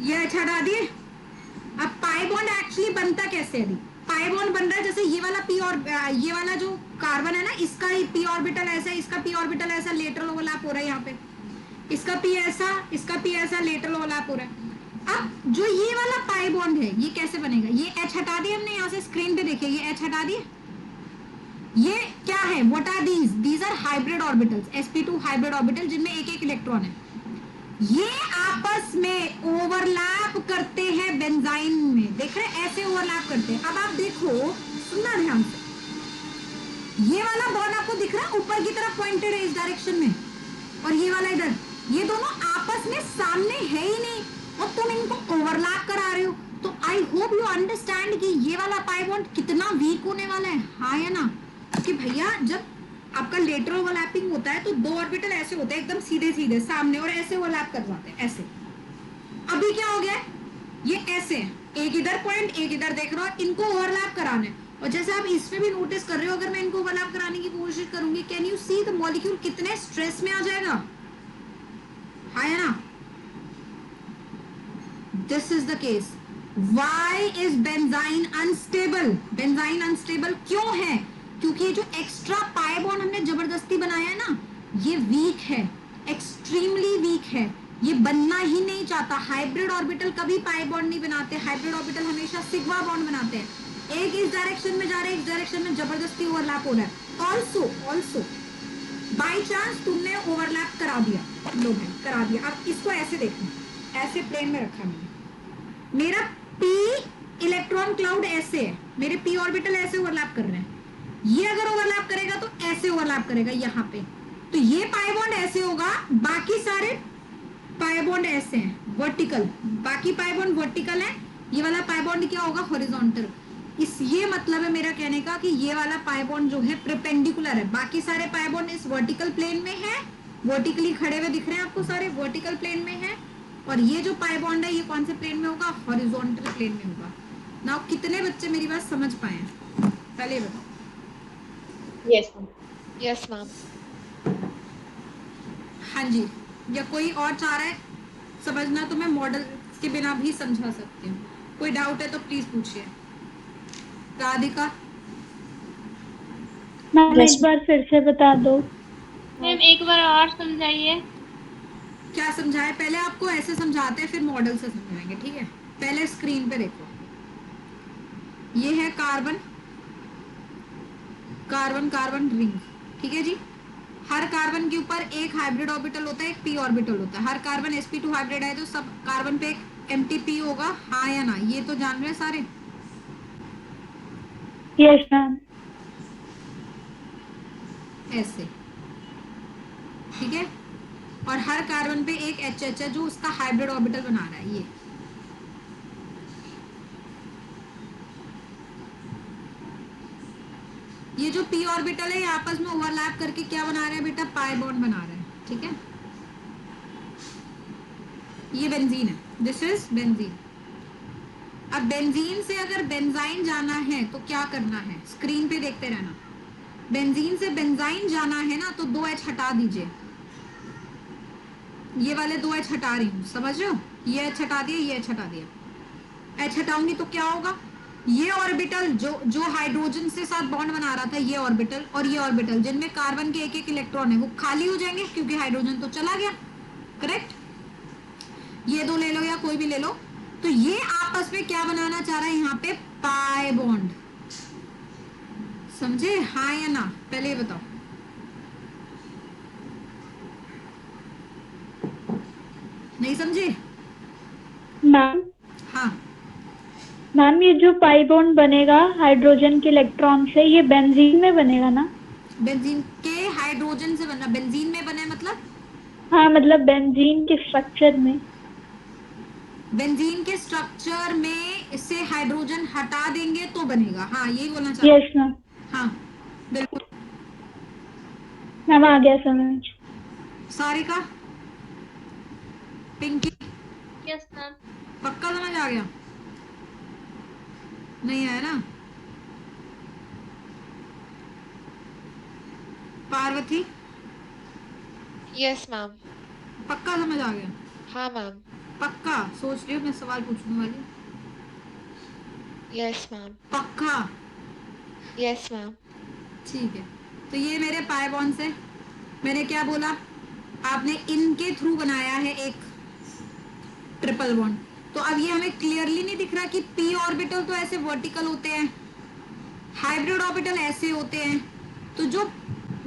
ये एच हटा दिए। अब पाई बॉन्ड एक्चुअली बनता कैसे है? पाई बॉन्ड बन रहा है जैसे ये वाला पी और ये वाला जो कार्बन है ना, इसका ही पी ऑर्बिटल ऐसा है, इसका पी ऑर्बिटल ऐसा, लेटरल ओवरलैप हो रहा है यहाँ पे। इसका पी ऐसा, इसका पी ऐसा, लेटरल ओवरलैप हो रहा है। अब जो ये वाला पाई बॉन्ड है, ये कैसे बनेगा? ये एच हटा दिए हमने यहाँ से, स्क्रीन पे देखिए, ये एच हटा दिए। ये क्या है? What are these? These are hybrid orbitals, sp2 hybrid orbital, जिनमें एक एक इलेक्ट्रॉन है। ये आपस में ओवरलैप करते हैं बेंजाइन में, देख रहे हैं? ऐसे ओवरलैप करते हैं। अब आप देखो, सुनना ध्यान से, ये वाला बॉन्ड आपको दिख रहा है ऊपर की तरफ पॉइंटेड है इस डायरेक्शन में, और ये वाला इधर, ये दोनों आपस में सामने है ही नहीं, और तुम इनको ओवरलैप करा रहे हो। तो आई होप यू अंडरस्टैंड कि ये वाला पाई बॉन्ड कितना वीक होने वाला है। हाँ या ना? कि भैया जब आपका लेटरल ओवरलैपिंग होता है तो 2 ऑर्बिटल ऐसे होते हैं एकदम सीधे सीधे सामने, और ऐसे ओवरलैप कर जाते हैं ऐसे। अभी क्या हो गया है? ये ऐसे है, एक इधर पॉइंट, एक इधर देख रहे हो, इनको ओवरलैप कराना है। और जैसे आप इसमें भी नोटिस कर रहे हो, अगर मैं इनको ओवरलैप कराने की कोशिश करूंगी, can you see the molecule कितने स्ट्रेस में आ जाएगा? हाँ या ना? This is the case. Why is benzene unstable? Benzene unstable क्यों है? क्योंकि ये जो एक्स्ट्रा पाई बॉन्ड हमने जबरदस्ती बनाया है ना, ये वीक है, एक्सट्रीमली वीक है, ये बनना ही नहीं चाहता। हाइब्रिड ऑर्बिटल कभी पाई बॉन्ड नहीं बनाते, हाइब्रिड ऑर्बिटल हमेशा सिग्मा बॉन्ड बनाते हैं। एक इस डायरेक्शन में जा रहा है, इस डायरेक्शन में जबरदस्ती ओवरलैप हो रहा है। ऑल्सो बाई चांस तुमने ओवरलैप करा दिया, लो भाई करा दिया। अब इसको ऐसे देखो, ऐसे प्लेन में रखा मैंने, मेरा पी इलेक्ट्रॉन क्लाउड ऐसे है, मेरे पी ऑर्बिटल ऐसे ओवरलैप कर रहे हैं। ये अगर ओवरलैप करेगा तो ऐसे ओवरलैप करेगा यहाँ पे, तो ये पाई बॉन्ड ऐसे होगा, बाकी सारे पाई बॉन्ड ऐसे हैं वर्टिकल, बाकी पाई बॉन्ड वर्टिकल है, ये वाला पाई बॉन्ड क्या होगा? हॉरिजॉन्टल। ये मतलब है मेरा कहने का कि ये वाला पाई बॉन्ड जो है परपेंडिकुलर है, बाकी सारे पाई बॉन्ड इस वर्टिकल प्लेन में है, वर्टिकली खड़े हुए दिख रहे हैं आपको, सारे वर्टिकल प्लेन में है। और ये जो पाई बॉन्ड है, ये कौन से प्लेन में होगा? हॉरिजॉन्टल प्लेन में होगा। नाउ कितने बच्चे मेरी बात समझ पाए हैं? पहले बताओ। Yes ma'am. Yes, ma'am. हाँ जी, या कोई और चाह रहा है समझना तो मैं मॉडल के बिना भी समझा सकती हूँ। कोई डाउट है तो प्लीज पूछिए। राधिका। मैम Yes, एक बार फिर से बता दो। मैम एक बार और समझाइए। क्या समझाए? पहले आपको ऐसे समझाते हैं फिर मॉडल से समझाएंगे, ठीक है? पहले स्क्रीन पे देखो, ये है कार्बन कार्बन कार्बन रिंग, ठीक है जी। हर कार्बन के ऊपर एक हाइब्रिड ऑर्बिटल होता है, एक पी ऑर्बिटल होता है। हर कार्बन sp2 हाइब्रिड है तो सब कार्बन पे एक एम्प्टी होगा, हाँ या ना? ये तो जान रहे हैं सारे। Yes ma'am. ऐसे, ठीक है। और हर कार्बन पे एक HH है जो उसका हाइब्रिड ऑर्बिटल बना रहा है। ये जो p ऑर्बिटल है ये आपस में ओवरलैप करके क्या बना रहे हैं बेटा? पाई बॉन्ड बना रहे हैं, ठीक है। ये बेंजीन है, दिस इज बेंजीन। अब बेंजीन से अगर बेंजाइन जाना है तो क्या करना है? स्क्रीन पे देखते रहना। बेंजीन से बेंजाइन जाना है ना तो 2H हटा दीजिए। ये वाले 2H हटा रही हूँ, समझ रहे हो? ये H हटा दिया, ये H हटा दिया। H हटाऊंगी तो क्या होगा? ये ऑर्बिटल जो हाइड्रोजन से साथ बॉन्ड बना रहा था, ये ऑर्बिटल और ये ऑर्बिटल जिनमें कार्बन के एक एक इलेक्ट्रॉन है, वो खाली हो जाएंगे क्योंकि हाइड्रोजन तो चला गया, करेक्ट? ये दो ले लो या कोई भी ले लो। तो ये आपस में क्या बनाना चाह रहा है यहाँ पे? Pi bond. समझे? हाँ या ना? पहले ये बताओ। नहीं समझे? मैम हाँ, मैम ये जो पाई बॉन्ड बनेगा हाइड्रोजन के इलेक्ट्रॉन से, ये बेंजीन में बनेगा ना? बेंजीन के हाइड्रोजन से बनना। बेंजीन में बने मतलब? हाँ मतलब बेंजीन के स्ट्रक्चर में। बेंजीन के स्ट्रक्चर में इससे हाइड्रोजन हटा देंगे तो बनेगा। हाँ, यही बोलना चाहते यस मैम। हाँ, बिल्कुल। मैम आ गया समझ। Sarika, Pinky, yes ma'am. पक्का समझ आ गया? नहीं आया ना? Parvati, Yes, ma'am. पक्का समझ आ गया? हाँ, ma'am. पक्का? सोच रही हूँ मैं सवाल पूछने वाली। Yes, ma'am. पक्का? Yes, ma'am. ठीक है। तो ये मेरे पाई बॉन्ड्स है। मैंने क्या बोला? आपने इनके थ्रू बनाया है एक ट्रिपल बॉन्ड। तो अब ये हमें क्लियरली नहीं दिख रहा कि p ऑर्बिटल तो ऐसे वर्टिकल होते हैं, हाइब्रिड ऑर्बिटल ऐसे होते हैं। तो जो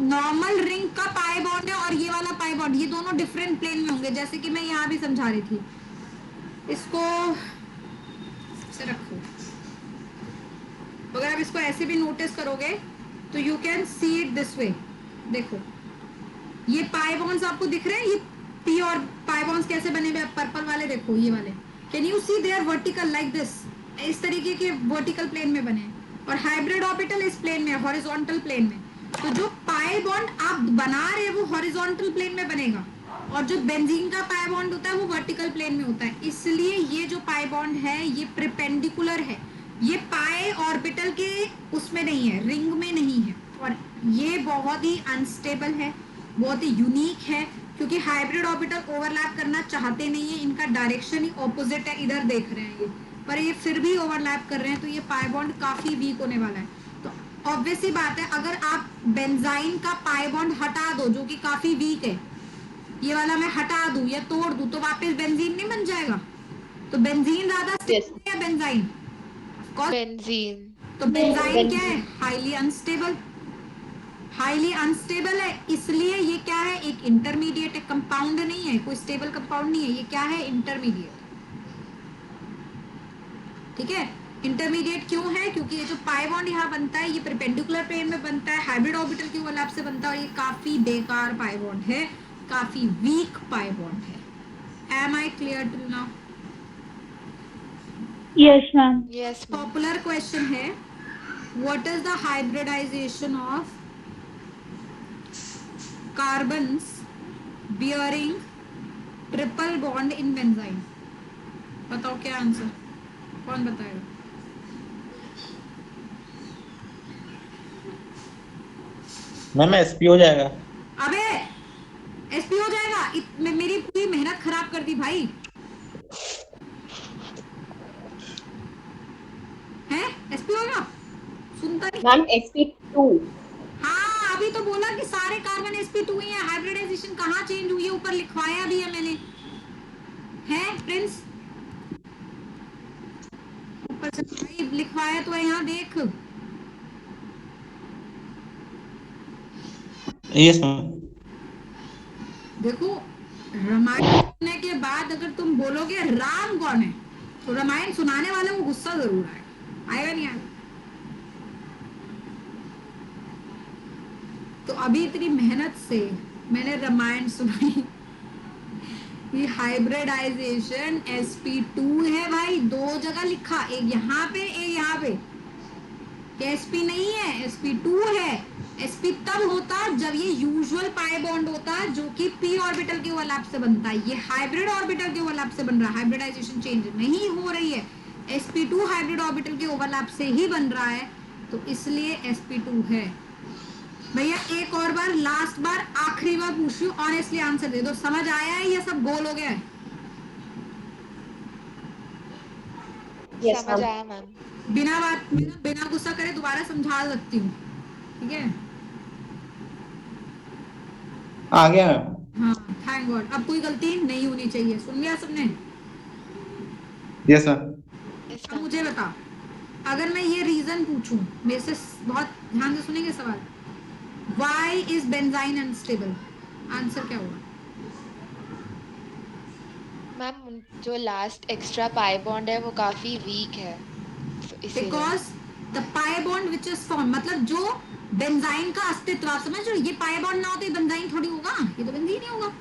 नॉर्मल रिंग का पाई बॉन्ड है और ये वाला पाई बॉन्ड, ये दोनों डिफरेंट प्लेन में होंगे, जैसे कि मैं यहाँ भी समझा रही थी। इसको से रखो। अगर आप इसको ऐसे भी नोटिस करोगे तो you can see it this way. देखो, ये पाई बॉन्ड्स आपको दिख रहे हैं? ये p और पाई बॉन्ड्स कैसे बने हुए? पर्पल वाले देखो, ये वाले, can you see they are vertical like this? इस तरीके के वर्टिकल प्लेन में बने हैं। और हाइब्रिड ऑर्बिटल इस प्लेन में, हॉरिजॉन्टल प्लेन में। तो जो पाई बॉन्ड आप बना रहे हैं वो हॉरिजॉन्टल प्लेन में बनेगा, और जो बेंजीन का पाई बॉन्ड होता है वो वर्टिकल प्लेन में होता है। इसलिए ये जो पाई बॉन्ड है ये परपेंडिकुलर है, ये पाई ऑर्बिटल के उसमें नहीं है, रिंग में नहीं है। और ये बहुत ही अनस्टेबल है, बहुत ही यूनिक है, क्योंकि हाइब्रिड ऑर्बिटल ओवरलैप करना चाहते नहीं है। इनका डायरेक्शन ही ऑपोजिट है, इधर देख रहे हैं ये, पर ये फिर भी ओवरलैप कर रहे हैं। तो ये पाई बॉन्ड काफी वीक होने वाला है। तो ऑब्वियस सी बात है, अगर आप बेंजाइन का पाई बॉन्ड हटा दो जो कि काफी वीक है, ये वाला मैं हटा दूं या तोड़ दूं, तो वापस बेंजीन नहीं बन जाएगा? तो बेंजीन ज्यादा स्टेबल है या बेंजाइन? Benzene. तो बेंजाइन क्या है? Highly unstable. हाईली अनस्टेबल है, इसलिए ये क्या है? एक इंटरमीडिएट है, कंपाउंड नहीं है, कोई स्टेबल कंपाउंड नहीं है। ये क्या है? इंटरमीडिएट। ठीक है? इंटरमीडिएट क्यों है? क्योंकि ये जो पाई बॉन्ड यहाँ बनता है ये परपेंडिकुलर प्लेन में बनता है, हाइब्रिड ऑर्बिटल के ओवरलैप से बनता है, और ये काफी बेकार पाई बॉन्ड है, काफी वीक पाई बॉन्ड है। Am I clear to now? Yes ma'am. Yes, ma'am. Popular question है, what is the hybridisation of carbons bearing triple bond in benzyne? बताओ क्या आंसर, कौन बताएगा? मैम एसपी हो जाएगा। अबे एसपी हो जाएगा? मेरी पूरी मेहनत खराब कर दी भाई। है एसपी होगा? सुनता नहीं। Ma'am sp2। हाँ अभी तो बोला कि सारे कार्बन sp2 ही है। हाइब्रिडाइजेशन कहाँ चेंज हुई है? ऊपर लिखवाया भी है मैंने। है प्रिंस? ऊपर से भाई लिखवाया तो है, यहाँ देख। Yes ma'am. देखो रामायण सुनने के बाद अगर तुम बोलोगे राम कौन है, तो रामायण सुनाने वाले को गुस्सा जरूर आएगा नहीं आएगा? तो अभी इतनी मेहनत से मैंने रामायण सुनाई। ये हाइब्रिडाइजेशन sp2 है भाई, 2 जगह लिखा, एक यहाँ पे एक यहाँ पे। sp नहीं है, sp2 है। sp तब होता जब ये यूजुअल पाई बॉन्ड होता जो कि p ऑर्बिटल के ओवरलैप से बनता है। ये हाइब्रिड ऑर्बिटल के ओवरलैप से बन रहा है, हाइब्रिडाइजेशन चेंज नहीं हो रही है। sp2 हाइब्रिड ऑर्बिटल के ओवरलैप से ही बन रहा है, तो इसलिए sp2 है। भैया एक और बार, लास्ट बार, आखिरी बार पूछ रही हूँ, ऑनेस्टली आंसर दे दो। समझ आया है या सब गोल हो गया है? Yes, समझ ma'am. आया मैम। बिना गुस्सा करे दोबारा समझा सकती हूँ, ठीक है? आ गया मैम। हाँ थैंक गॉड, अब कोई गलती नहीं होनी चाहिए। सुन लिया सबने? Yes ma'am. यस अब मैम। मुझे बता, अगर मैं ये रीजन पूछूं, मेरे से बहुत ध्यान से सुनेंगे सवाल, why is benzene unstable? Answer क्या होगा? मैम जो लास्ट एक्स्ट्रा पाई बॉन्ड है वो काफी वीक है, तो इसीलिए। Because the pi bond which is form, मतलब जो बेंजाइन का अस्तित्व, आप समझ रहे हो? ये पाई बॉन्ड ना हो तो ये बेंजाइन थोड़ी होगा, ये तो बेंजीन ही होगा।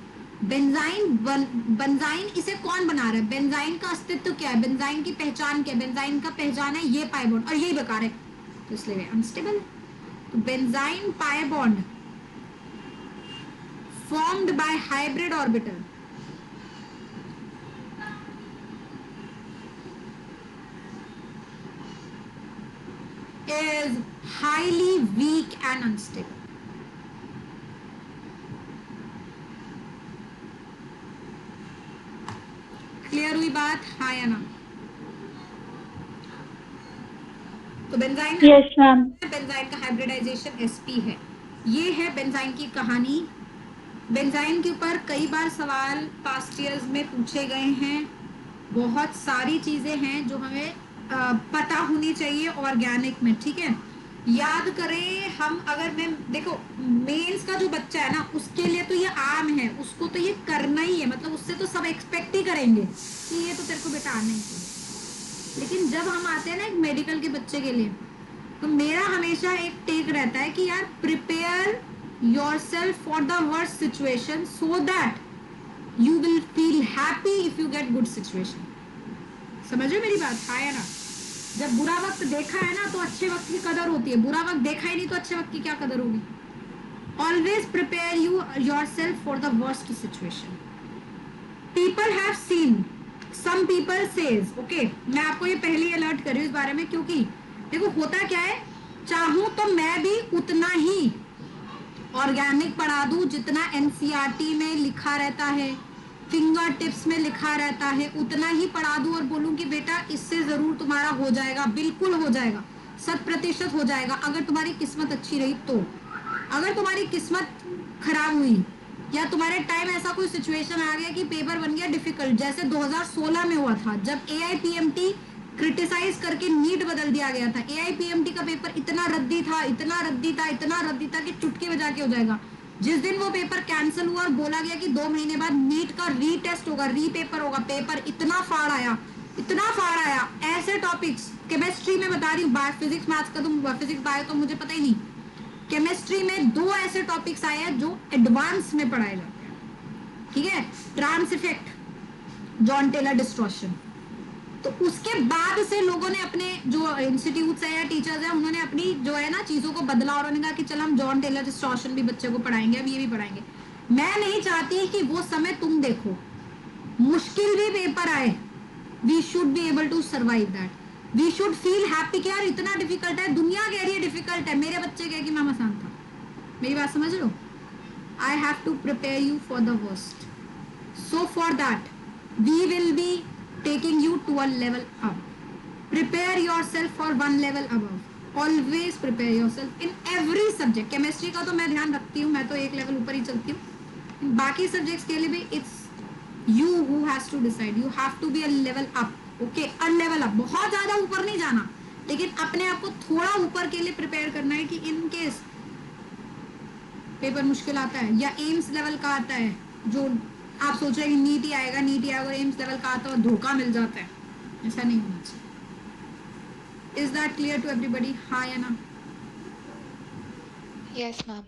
बेंजाइन इसे कौन बना रहा है? बेंजाइन का अस्तित्व क्या है? बेंजाइन की पहचान क्या है? बेंजाइन का पहचान है ये पाई बॉन्ड, और यही बेकार है, तो इसलिए अनस्टेबल। तो benzene pi bond formed by hybrid orbital is highly weak and unstable. Clear हुई बात? हाँ या ना? तो बेंजाइन यस मैम। बेंजाइन का हाइब्रिडाइजेशन sp है। ये है बेंजाइन की कहानी। बेंजाइन के ऊपर कई बार सवाल पास्ट ईयर्स में पूछे गए हैं। बहुत सारी चीजें हैं जो हमें पता होनी चाहिए ऑर्गेनिक में, ठीक है? याद करें हम, अगर मैं देखो मेंस का जो बच्चा है ना, उसके लिए तो ये आम है, उसको तो ये करना ही है, मतलब उससे तो सब एक्सपेक्ट ही करेंगे कि ये तो तेरे को बेटा आना ही चाहिए। लेकिन जब हम आते हैं ना एक मेडिकल के बच्चे के लिए, तो मेरा हमेशा एक टेक रहता है कि यार prepare yourself for the worst situation so that you will feel happy if you get good situation. समझो मेरी बात? हाँ या ना? जब बुरा वक्त देखा है ना, तो अच्छे वक्त की कदर होती है। बुरा वक्त देखा ही नहीं तो अच्छे वक्त की क्या कदर होगी? Always prepare yourself for the worst situation. People have seen, some people says, okay, मैं आपको ये पहली अलर्ट कर रही हूँ इस बारे में, क्योंकि देखो होता क्या है, चाहूँ तो मैं भी उतना ही ऑर्गेनिक पढ़ा दूं जितना एनसीईआरटी में लिखा रहता है, फिंगर टिप्स में लिखा रहता है, उतना ही पढ़ा दूं और बोलूं कि बेटा इससे जरूर तुम्हारा हो जाएगा, बिल्कुल हो जाएगा, 100% हो जाएगा, अगर तुम्हारी किस्मत अच्छी रही तो। अगर तुम्हारी किस्मत खराब हुई या तुम्हारे टाइम ऐसा कोई सिचुएशन आ गया कि पेपर बन गया डिफिकल्ट, जैसे 2016 में हुआ था जब AIPMT क्रिटिसाइज करके नीट बदल दिया गया था। AIPMT का पेपर इतना रद्दी था, इतना रद्दी था, इतना रद्दी था कि चुटकी बजा के हो जाएगा। जिस दिन वो पेपर कैंसिल हुआ और बोला गया कि 2 महीने बाद नीट का रीटेस्ट होगा, रीपेपर होगा, पेपर इतना फाड़ आया, इतना फाड़ आया। ऐसे टॉपिक्स केमिस्ट्री में बता रही हूँ, फिजिक्स मैथ्स का तो, फिजिक्स बायो तो मुझे पता ही नहीं, केमिस्ट्री में 2 ऐसे टॉपिक्स आए हैं जो एडवांस में पढ़ाए जाते हैं, ठीक है? Trans effect, Jahn Teller distortion. तो उसके बाद से लोगों ने अपने जो इंस्टीट्यूट्स है या टीचर्स है, उन्होंने अपनी जो है ना चीजों को बदला और उन्होंने कहा कि चल हम जॉन टेलर डिस्टॉर्शन भी बच्चे को पढ़ाएंगे, अब ये भी पढ़ाएंगे। मैं नहीं चाहती कि वो समय तुम देखो, मुश्किल भी पेपर आए, we should be able to survive that, we should feel happy कि यार इतना डिफिकल्ट है, दुनिया कह रही है डिफिकल्ट है, मेरे बच्चे कह कि मैम आसान था, मेरी बात समझ लो? I have to prepare you for the worst. So for that, we will be taking you to a level up. Prepare yourself for one level above. Always prepare yourself in every subject. Chemistry का तो मैं ध्यान रखती हूँ, मैं तो एक level ऊपर ही चलती हूँ. बाकी सब्जेक्ट्स के लिए भी it's you who has to decide. You have to be a level up. Okay, a level up. बहुत ज़्यादा ऊपर नहीं जाना, लेकिन अपने आप को थोड़ा ऊपर के लिए प्रिपेयर करना है कि इन केस पेपर मुश्किल आता है या एम्स लेवल का आता है, जो आप सोच रहे हैं कि नीट ही आएगा, नीट ही आएगा, और एम्स लेवल का आता है और धोखा मिल जाता है. ऐसा नहीं होना चाहिए. Is that clear to everybody? हाँ या ना? Yes, ma'am.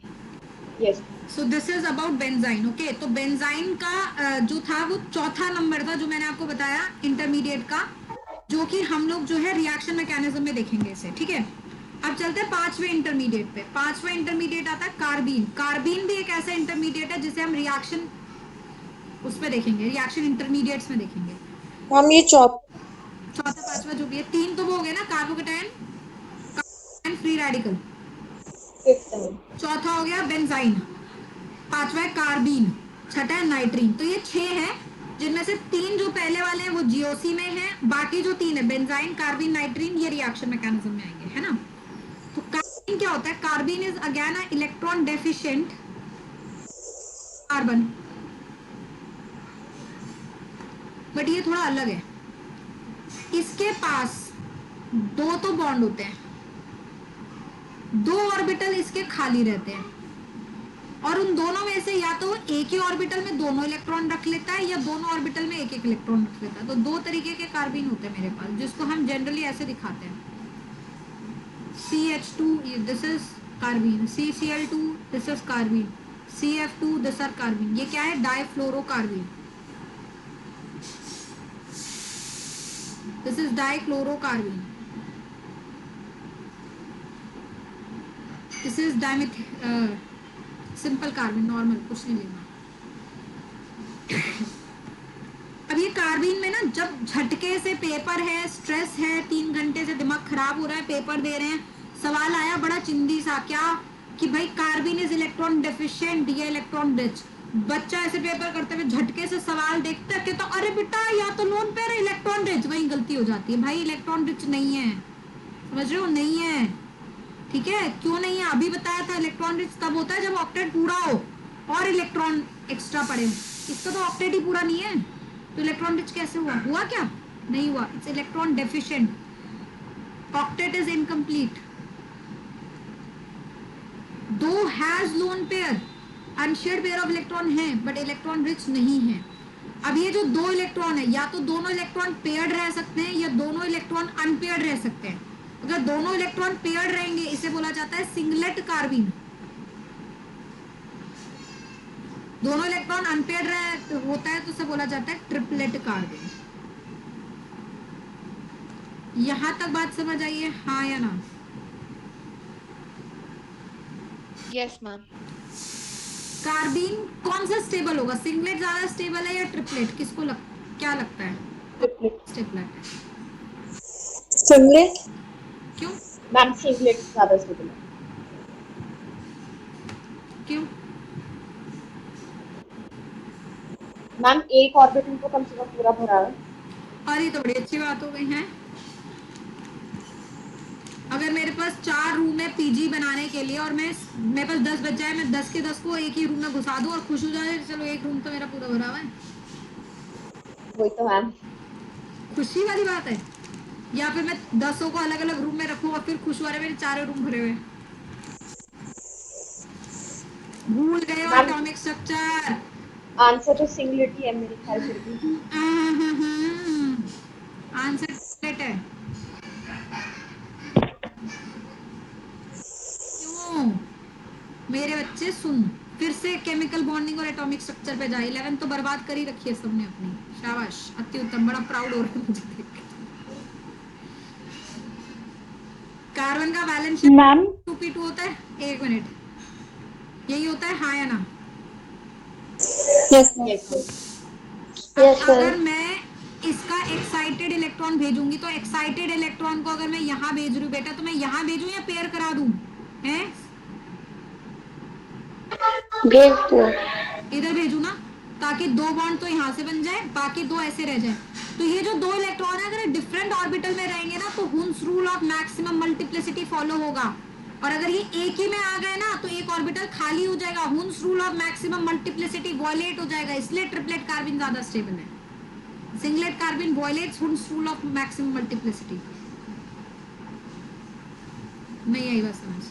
Yes so this is about benzene. Okay, तो बेंजाइन का जो था वो चौथा नंबर था जो मैंने आपको बताया इंटरमीडिएट का, जो कि हम लोग जो है रिएक्शन मैकेनिज्म में देखेंगे इसे. ठीक है, अब चलते हैं पांचवें इंटरमीडिएट पे. पांचवा इंटरमीडिएट आता है कार्बीन. कार्बीन भी एक ऐसा इंटरमीडिएट है जिसे हम रिएक्शन उस पे देखेंगे, रिएक्शन इंटरमीडिएट्स में देखेंगे. मैम ये चौथा पांचवा जो भी है, तीन तो वो हो गए ना, कार्बोकेटायन, फ्री रेडिकल. चौथा हो गया बेंजाइन, पांचवा है कार्बीन, छठा है नाइट्रीन. तो ये 6 है, जिनमें से 3 जो पहले वाले हैं वो जीओसी में हैं, बाकी जो 3 है बेंजाइन, कार्बीन, नाइट्रीन, ये रिएक्शन मैकेनिज्म में आएंगे, है ना. तो कार्बीन क्या होता है? Carbene is again a electron deficient carbon, but ये थोड़ा अलग है. इसके पास 2 तो बॉन्ड होते हैं, 2 ऑर्बिटल इसके खाली रहते हैं, और उन दोनों में से या तो एक ही ऑर्बिटल में दोनों इलेक्ट्रॉन रख लेता है या दोनों ऑर्बिटल में एक एक इलेक्ट्रॉन रख लेता है. तो 2 तरीके के कार्बीन होते हैं मेरे पास, जिसको हम जनरली ऐसे दिखाते हैं. CH2 this is carbene, CCl2 this is carbene, CF2 this are carbene. ये क्या है? Difluorocarbene. This is dichlorocarbene. This is simple carbon, normal, कुछ नहीं लेना. अब ये कार्बीन में ना, जब झटके से पेपर है, स्ट्रेस है, 3 घंटे से दिमाग खराब हो रहा है, पेपर दे रहे हैं, सवाल आया बड़ा चिंदी सा, क्या कि भाई कार्बीन इज इलेक्ट्रॉन डेफिशिएंट या इलेक्ट्रॉन रिच. बच्चा ऐसे पेपर करते हुए झटके से सवाल देखता है तो अरे बेटा या तो लोन पेयर है इलेक्ट्रॉन रिच, वही गलती हो जाती है. भाई इलेक्ट्रॉन रिच नहीं है, समझ रहे हो? नहीं है. ठीक है, क्यों नहीं है? अभी बताया था, इलेक्ट्रॉन रिच तब होता है जब ऑक्टेट पूरा हो और इलेक्ट्रॉन एक्स्ट्रा पड़े. इसका तो ऑक्टेट ही पूरा नहीं है, तो इलेक्ट्रॉन रिच कैसे हुआ? हुआ क्या? नहीं हुआ. It's electron deficient. Octet is incomplete. 2 has lone pair, unshared pair of electron है, बट इलेक्ट्रॉन रिच नहीं है. अब ये जो 2 इलेक्ट्रॉन है, या तो दोनों इलेक्ट्रॉन पेयर्ड रह सकते हैं या दोनों इलेक्ट्रॉन अनपेयर्ड रह सकते हैं. अगर दोनों इलेक्ट्रॉन पेयर्ड रहेंगे, इसे बोला जाता है सिंगलेट कार्बीन. दोनों इलेक्ट्रॉन अनपेयर्ड होता है तो उसे बोला जाता है ट्रिपलेट कार्बीन. यहां तक बात समझ आई है? हाँ या ना? Yes, ma'am. कार्बीन कौन सा स्टेबल होगा? सिंगलेट ज्यादा स्टेबल है या ट्रिपलेट? किसको क्या लगता है? ट्रिपलेट. सिंगलेट. क्यों? मैम सिंगलेट ज्यादा स्टेबल है. क्यों? मैम एक ऑर्बिटल तो कम से कम पूरा भरा है. अरे तो बड़ी अच्छी बात हो गई है. अगर मेरे पास 4 रूम है पीजी बनाने के लिए और मेरे पास 10 बच जाए, मैं 10 के 10 को एक ही रूम में घुसा दूं और खुश हो जाए, चलो एक रूम तो मेरा पूरा भरा हुआ है. वही तो मैम. खुशी वाली बात है. या फिर मैं 10 को अलग अलग रूम में रखूं और फिर खुश हो रहे मेरे 4 रूम भरे हुए. भूल गए हो एटॉमिक स्ट्रक्चर. आंसर तो सिंगलेट ही है मेरे ख्याल से भी. आंसर सिंगलेट है. क्यों? मेरे बच्चे सुन, फिर से केमिकल बॉन्डिंग और एटॉमिक स्ट्रक्चर पे जाए. 11 तो बर्बाद कर ही रखी है सबने अपनी. शाबाश, अति उत्तम, बड़ा प्राउड हो रहा है मुझे देख के. कार्बन का वैलेंस मैम 2p2 होता है. 1 मिनट, यही होता है, हाँ या ना? यस अगर मैं इसका एक्साइटेड इलेक्ट्रॉन भेजूंगी तो एक्साइटेड इलेक्ट्रॉन को अगर मैं यहाँ भेज रही हूँ बेटा, तो मैं यहाँ भेजूं या पेयर करा दूं? हैं? भेज दो। इधर भेजू ना, ताकि 2 बॉन्ड तो यहाँ से बन जाए, बाकी 2 ऐसे रह जाए। तो ये जो 2 इलेक्ट्रॉन है अगर डिफरेंट ऑर्बिटल में रहेंगे ना तो Hund's rule of maximum multiplicity follow होगा। और अगर ये एक ही में आ गए ना तो एक ऑर्बिटल खाली हो जाएगा, Hund's rule of maximum multiplicity violate हो जाएगा। इसलिए ट्रिपलेट कार्बन ज्यादा स्टेबल है। Singlet carbon violates Hund's rule of maximum multiplicity. नहीं आई बस समझ।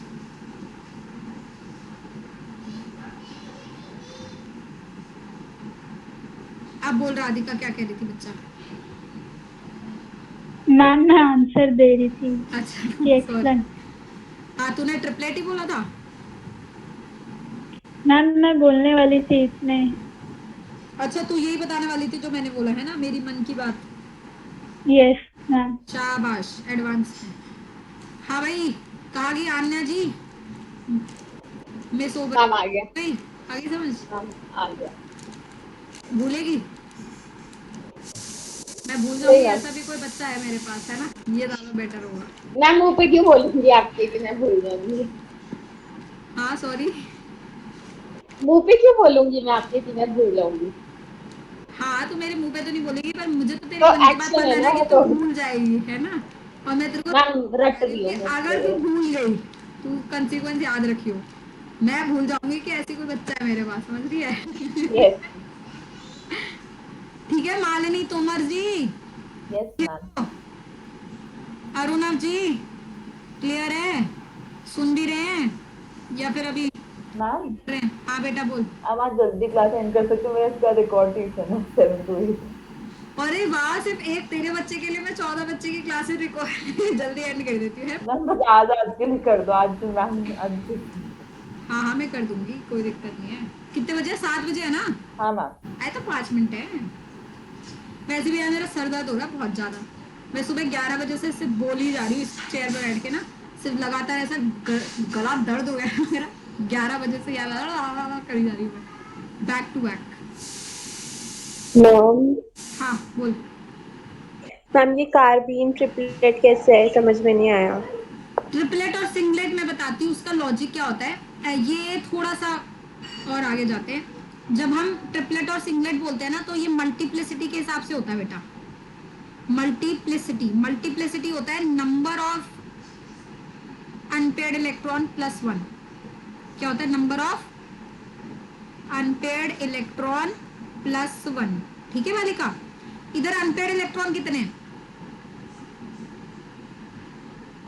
अब बोल राधिका क्या कह रही थी बच्चा? मैम मैं आंसर दे रही थी अच्छा कि एक्सप्लेन। हाँ तूने ट्रिपलेट ही बोला था। मैम मैं बोलने वाली थी इसमें। अच्छा तू यही बताने वाली थी जो मैंने बोला है ना, मेरी मन की बात। Yes ma'am. शाबाश, एडवांस है। हाँ भाई, कहा गई आन्या जी? मैं सो मैम आ गया। गई, आगे समझ। मैम आ गया। भूलेगी? मैं भूल सही जाऊंगी है। ऐसा भी कोई बच्चा है मेरे पास, है ना? ये ज्यादा बेटर होगा। मैम मुंह पे क्यों बोलूंगी आपके कि मैं भूल जाऊंगी? हाँ सॉरी। मुंह पे क्यों बोलूंगी मैं आपके कि मैं भूल जाऊंगी? हाँ तो मेरे मुंह पे तो नहीं बोलेगी, पर मुझे तो तेरे तो मन की बात एक्शन पता है है ना ना कि वो तू तो। भूल जाएगी, है ना? और मैं तेरे को मैम रट कह रही रही हूँ हूँ कि मैं अगर तू इसलिए। भूल गई, तू कंसीक्वेंस याद रखियो। मैं भूल जाऊंगी कि ऐसी कोई बच्चा है मेरे पास, समझ रही है? यस ठीक है मालिनी तोमर जी, यस मैम। अरुणव जी, क्लियर है? सुन भी रहे हैं या फिर अभी मैम रहे हैं? हाँ बेटा बोल। अब आज जल्दी क्लास एंड कर सकते हो, मेरा इसका रिकॉर्ड ट्यूशन है 7 to 8। अरे वाह, सिर्फ एक तेरे बच्चे के लिए मैं 14 बच्चे की क्लासेस रिकॉर्ड जल्दी एंड कर देती हूँ, है? मैम बस आज के लिए कर दो, आज मैम आज। हाँ हाँ मैं कर दूंगी, कोई दिक्कत नहीं है। कितने बजे? 7 बजे है ना? हाँ मैम। आए तो 5 मिनट है। वैसे भी यार मेरा सर दर्द हो रहा है बहुत ज्यादा। मैं सुबह 11 बजे से सिर्फ बोल ही जा रही हूँ इस चेयर पर बैठ के ना, सिर्फ लगातार ऐसा गला दर्द हो गया है मेरा। 11 बजे से यार करी जा रही हूँ मैं, बैक टू बैक। मैम हाँ बोल। मैम ये कार्बीन ट्रिपलेट कैसे है, समझ में नहीं आया। ट्रिपलेट और सिंगलेट मैं बताती हूँ उसका लॉजिक क्या होता है। ये थोड़ा सा और आगे जाते हैं। जब हम ट्रिपलेट और सिंगलेट बोलते हैं ना तो ये मल्टीप्लिसिटी के हिसाब से होता है बेटा। मल्टीप्लिसिटी होता है number of unpaired electron plus 1। क्या होता है? Number of unpaired electron plus 1। ठीक है मालिका? इधर अनपेयर्ड इलेक्ट्रॉन कितने हैं?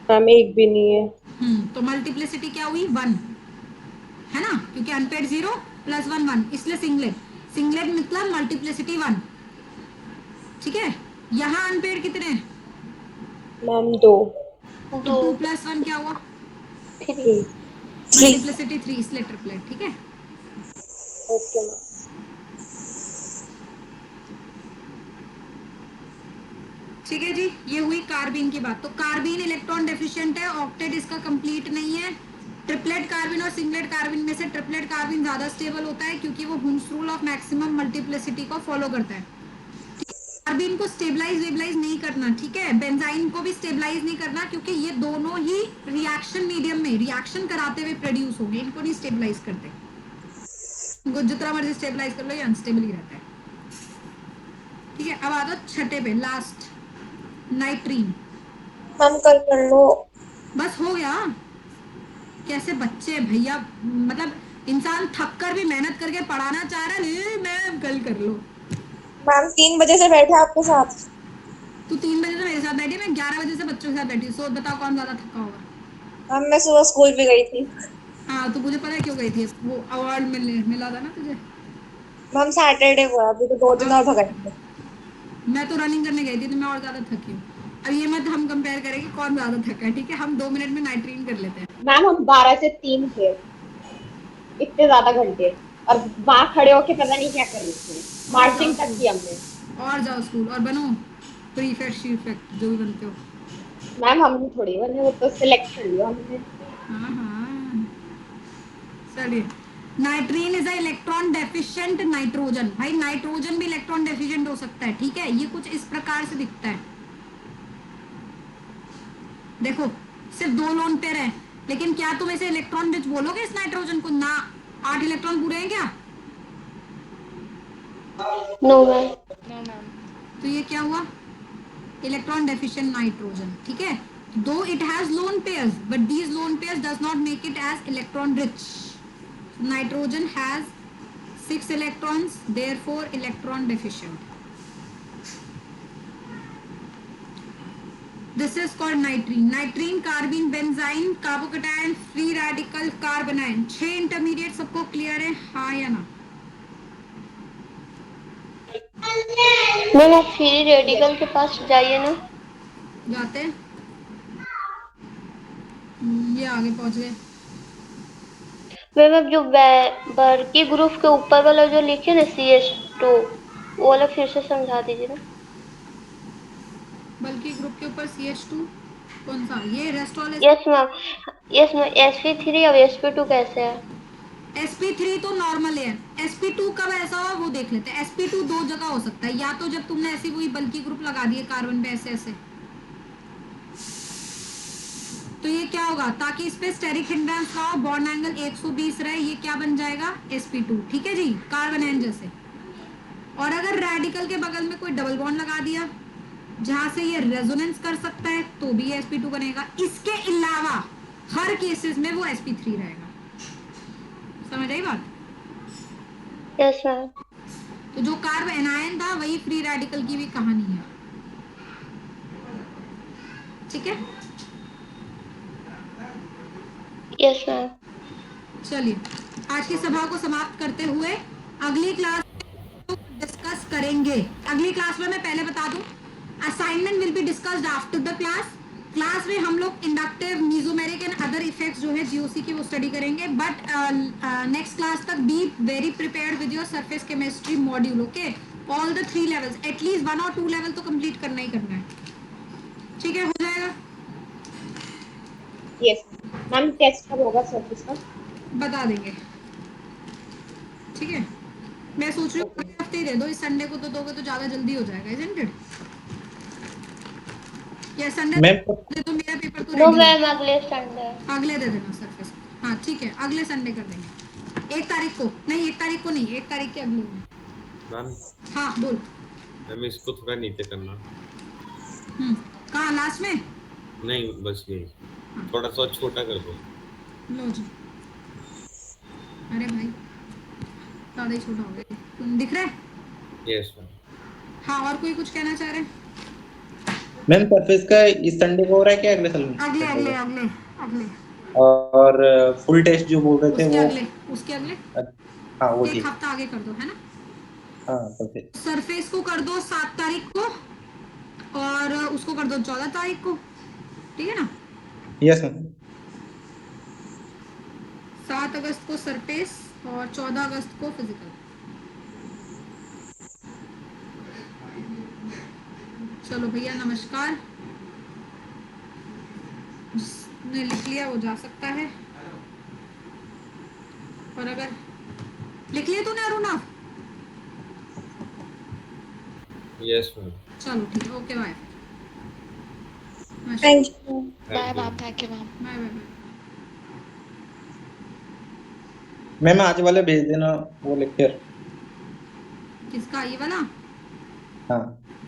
मैम एक भी नहीं है। तो मल्टीप्लिसिटी क्या हुई? 1, है ना? क्योंकि अनपेयर्ड 0 प्लस 1 1, इसलिए सिंगलेट मतलब मल्टीप्लिसिटी 1। ठीक है? यहाँ अनपेयर्ड कितने हैं? मैम 2। तो 2 प्लस 1 क्या हुआ? 3। मल्टीप्लिसिटी 3, इसलिए ट्रिपलेट। ठीक है? Okay ma'am. ठीक है जी, ये हुई कार्बीन की बात। तो कार्बीन इलेक्ट्रॉन डेफिशिएंट है, ऑक्टेट इसका कंप्लीट नहीं है। ट्रिपलेट कार्बन और सिंगलेट कार्बन में से ट्रिपलेट कार्बन ज्यादा स्टेबल होता है क्योंकि वो Hund's rule of maximum multiplicity को फॉलो करता है। कार्बन को स्टेबलाइज नहीं करना, ठीक है? बेंजाइन को भी स्टेबलाइज नहीं करना क्योंकि ये दोनों ही रिएक्शन मीडियम में रिएक्शन कराते हुए प्रोड्यूस होंगे, इनको नहीं स्टेबलाइज करते। इनको जितना मर्जी स्टेबलाइज कर लो ये अनस्टेबल ही रहता है। ठीक है, अब आ जाओ छठे पे, लास्ट, नाइट्रीन। मैम कल कर लो। बस हो गया? कैसे बच्चे भैया, मतलब इंसान थक कर भी मेहनत करके पढ़ाना चाह रहा है, मैं कल कर लो। मैम 3 बजे से बैठे आपके साथ। तू 3 बजे से मेरे साथ बैठी, मैं 11 बजे से बच्चों के साथ बैठी। सो बताओ कौन ज्यादा थका होगा? मैम मैं सुबह स्कूल भी गई थी। हाँ तो मुझे पता है क्यों गई थी, वो अवार्ड मिला था ना तुझे। मैम सैटरडे को है, अभी तो 2 दिन और भगाएंगे। मैं तो रनिंग करने गई थी तो मैं और ज्यादा थकी हूँ। अब ये मत हम कंपेयर करें कि कौन ज्यादा थका है, ठीक है? हम 2 मिनट में नाइट्रीन कर लेते हैं। मैम हम 12 से 3 थे, इतने ज्यादा घंटे, और वहां खड़े होके पता नहीं क्या कर रहे थे, मार्चिंग तक की हमने। और जाओ स्कूल और बनो प्रीफेक्ट शीफेक्ट जो भी बनते हो। मैम हम थोड़ी बने, वो तो सिलेक्ट कर लिया हमने। हाँ हाँ चलिए। नाइट्रीन is a electron deficient nitrogen. भाई नाइट्रोजन भी इलेक्ट्रॉन डेफिशिएंट हो सकता है, ठीक है? ये कुछ इस प्रकार से दिखता है, देखो सिर्फ 2 लोन पेयर है, लेकिन क्या तुम इसे इलेक्ट्रॉन रिच बोलोगे इस नाइट्रोजन को? ना, 8 इलेक्ट्रॉन पूरे हैं क्या? No ma'am. No ma'am. तो ये क्या हुआ? इलेक्ट्रॉन डेफिशिएंट नाइट्रोजन, ठीक है। Though it has lone pairs but these lone pairs does not make it as electron rich. Nitrogen has 6 electrons, therefore electron deficient. This is called nitrene. Nitrene, carbene, benzene, carbocation, free radical, carbanion. 6 intermediate सबको clear है, हाँ या ना? Ma'am आप free radical के पास जाइए ना। जाते हैं। ये आगे पहुंच गए। मैम अब जो बर्की ग्रुप के ऊपर वाला जो लिखे ना CH2 वो वाला फिर से समझा दीजिए ना। बल्कि ग्रुप के ऊपर CH2 कौन सा? ये रेस्टोल. Yes ma'am, yes ma'am. sp3 और sp2 कैसे है? sp3 तो नॉर्मल है, sp2 कब ऐसा हो वो देख लेते हैं. sp2 दो जगह हो सकता है, या तो जब तुमने ऐसी कोई बल्कि ग्रुप लगा दिए कार्बन पे ऐसे ऐसे, तो ये क्या होगा, ताकि इस पे स्टेरिक हिंड्रेंस ना हो, बॉन्ड एंगल 120 रहे, ये क्या बन जाएगा? sp2, ठीक है जी, कार्बन एन जैसे. और अगर रेडिकल के बगल में कोई डबल बॉन्ड लगा दिया जहां से ये रेजोनेंस कर सकता है तो भी sp2 बनेगा. इसके अलावा हर केसेस में वो sp3 रहेगा. समझ आई बात? Yes ma'am. तो जो कार्ब एनायन था वही फ्री रेडिकल की भी कहानी है, ठीक है. Yes ma'am. चलिए आज की सभा को समाप्त करते हुए अगली क्लास डिस्कस करेंगे. अगली क्लास में मैं पहले बता दूं, assignment will be discussed after the class में हम लोग inductive, mesomeric and other effects जो है जीओसी की वो स्टडी करेंगे. बट नेक्स्ट क्लास तक be very prepared with your surface chemistry module. Okay, all the 3 levels, at least 1 और 2 लेवल तो कंप्लीट करना ही करना है, ठीक है? हो जाएगा, यस मैम। टेस्ट कब होगा सर्विस का? बता देंगे, ठीक है. मैं सोच रही हूँ अगले हफ्ते ही दे दो, इस संडे को तो दोगे तो ज्यादा जल्दी हो जाएगा, इजंट इट? या संडे मैम तो मेरा पेपर तो नो रेडी है. मैम अगले संडे। अगले दे देना सरफेस. हाँ ठीक है, अगले संडे कर देंगे. 1 तारीख को नहीं, 1 तारीख को नहीं, 1 तारीख के अगले दिन. मैम हाँ बोल. मैम इसको थोड़ा नीचे करना. कहाँ, लास्ट में? नहीं बस यही, थोड़ा सा छोटा कर दो. लो जी. अरे भाई ज्यादा ही छोटा हो गया, तुम दिख रहा है? Yes ma'am. हाँ, और कोई कुछ कहना चाह रहे हैं? मैम सरफेस का इस संडे को हो रहा है क्या अगले संडे? अगले अगले अगले अगले और फुल टेस्ट जो बोल रहे थे उसके वो? अगले, उसके अगले हाँ वो एक ठीक. हफ्ता आगे कर दो, है ना? हाँ परफेक्ट. सरफेस को कर दो 7 तारीख को और उसको कर दो 14 तारीख को, ठीक है ना? Yes ma'am. 7 अगस्त को सरफेस और 14 अगस्त को फिजिकल. चलो भैया नमस्कार. जिसने लिख लिया वो जा सकता है, और अगर लिख लिया तूने अरुणा? Yes ma'am. चलो ठीक है, okay bye. Thank you. Bye ma'am, thank you ma'am. Bye bye. Ma'am आज वाले भेज देना वो लेक्चर. किसका, ये वाला? हाँ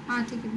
हाँ ठीक है.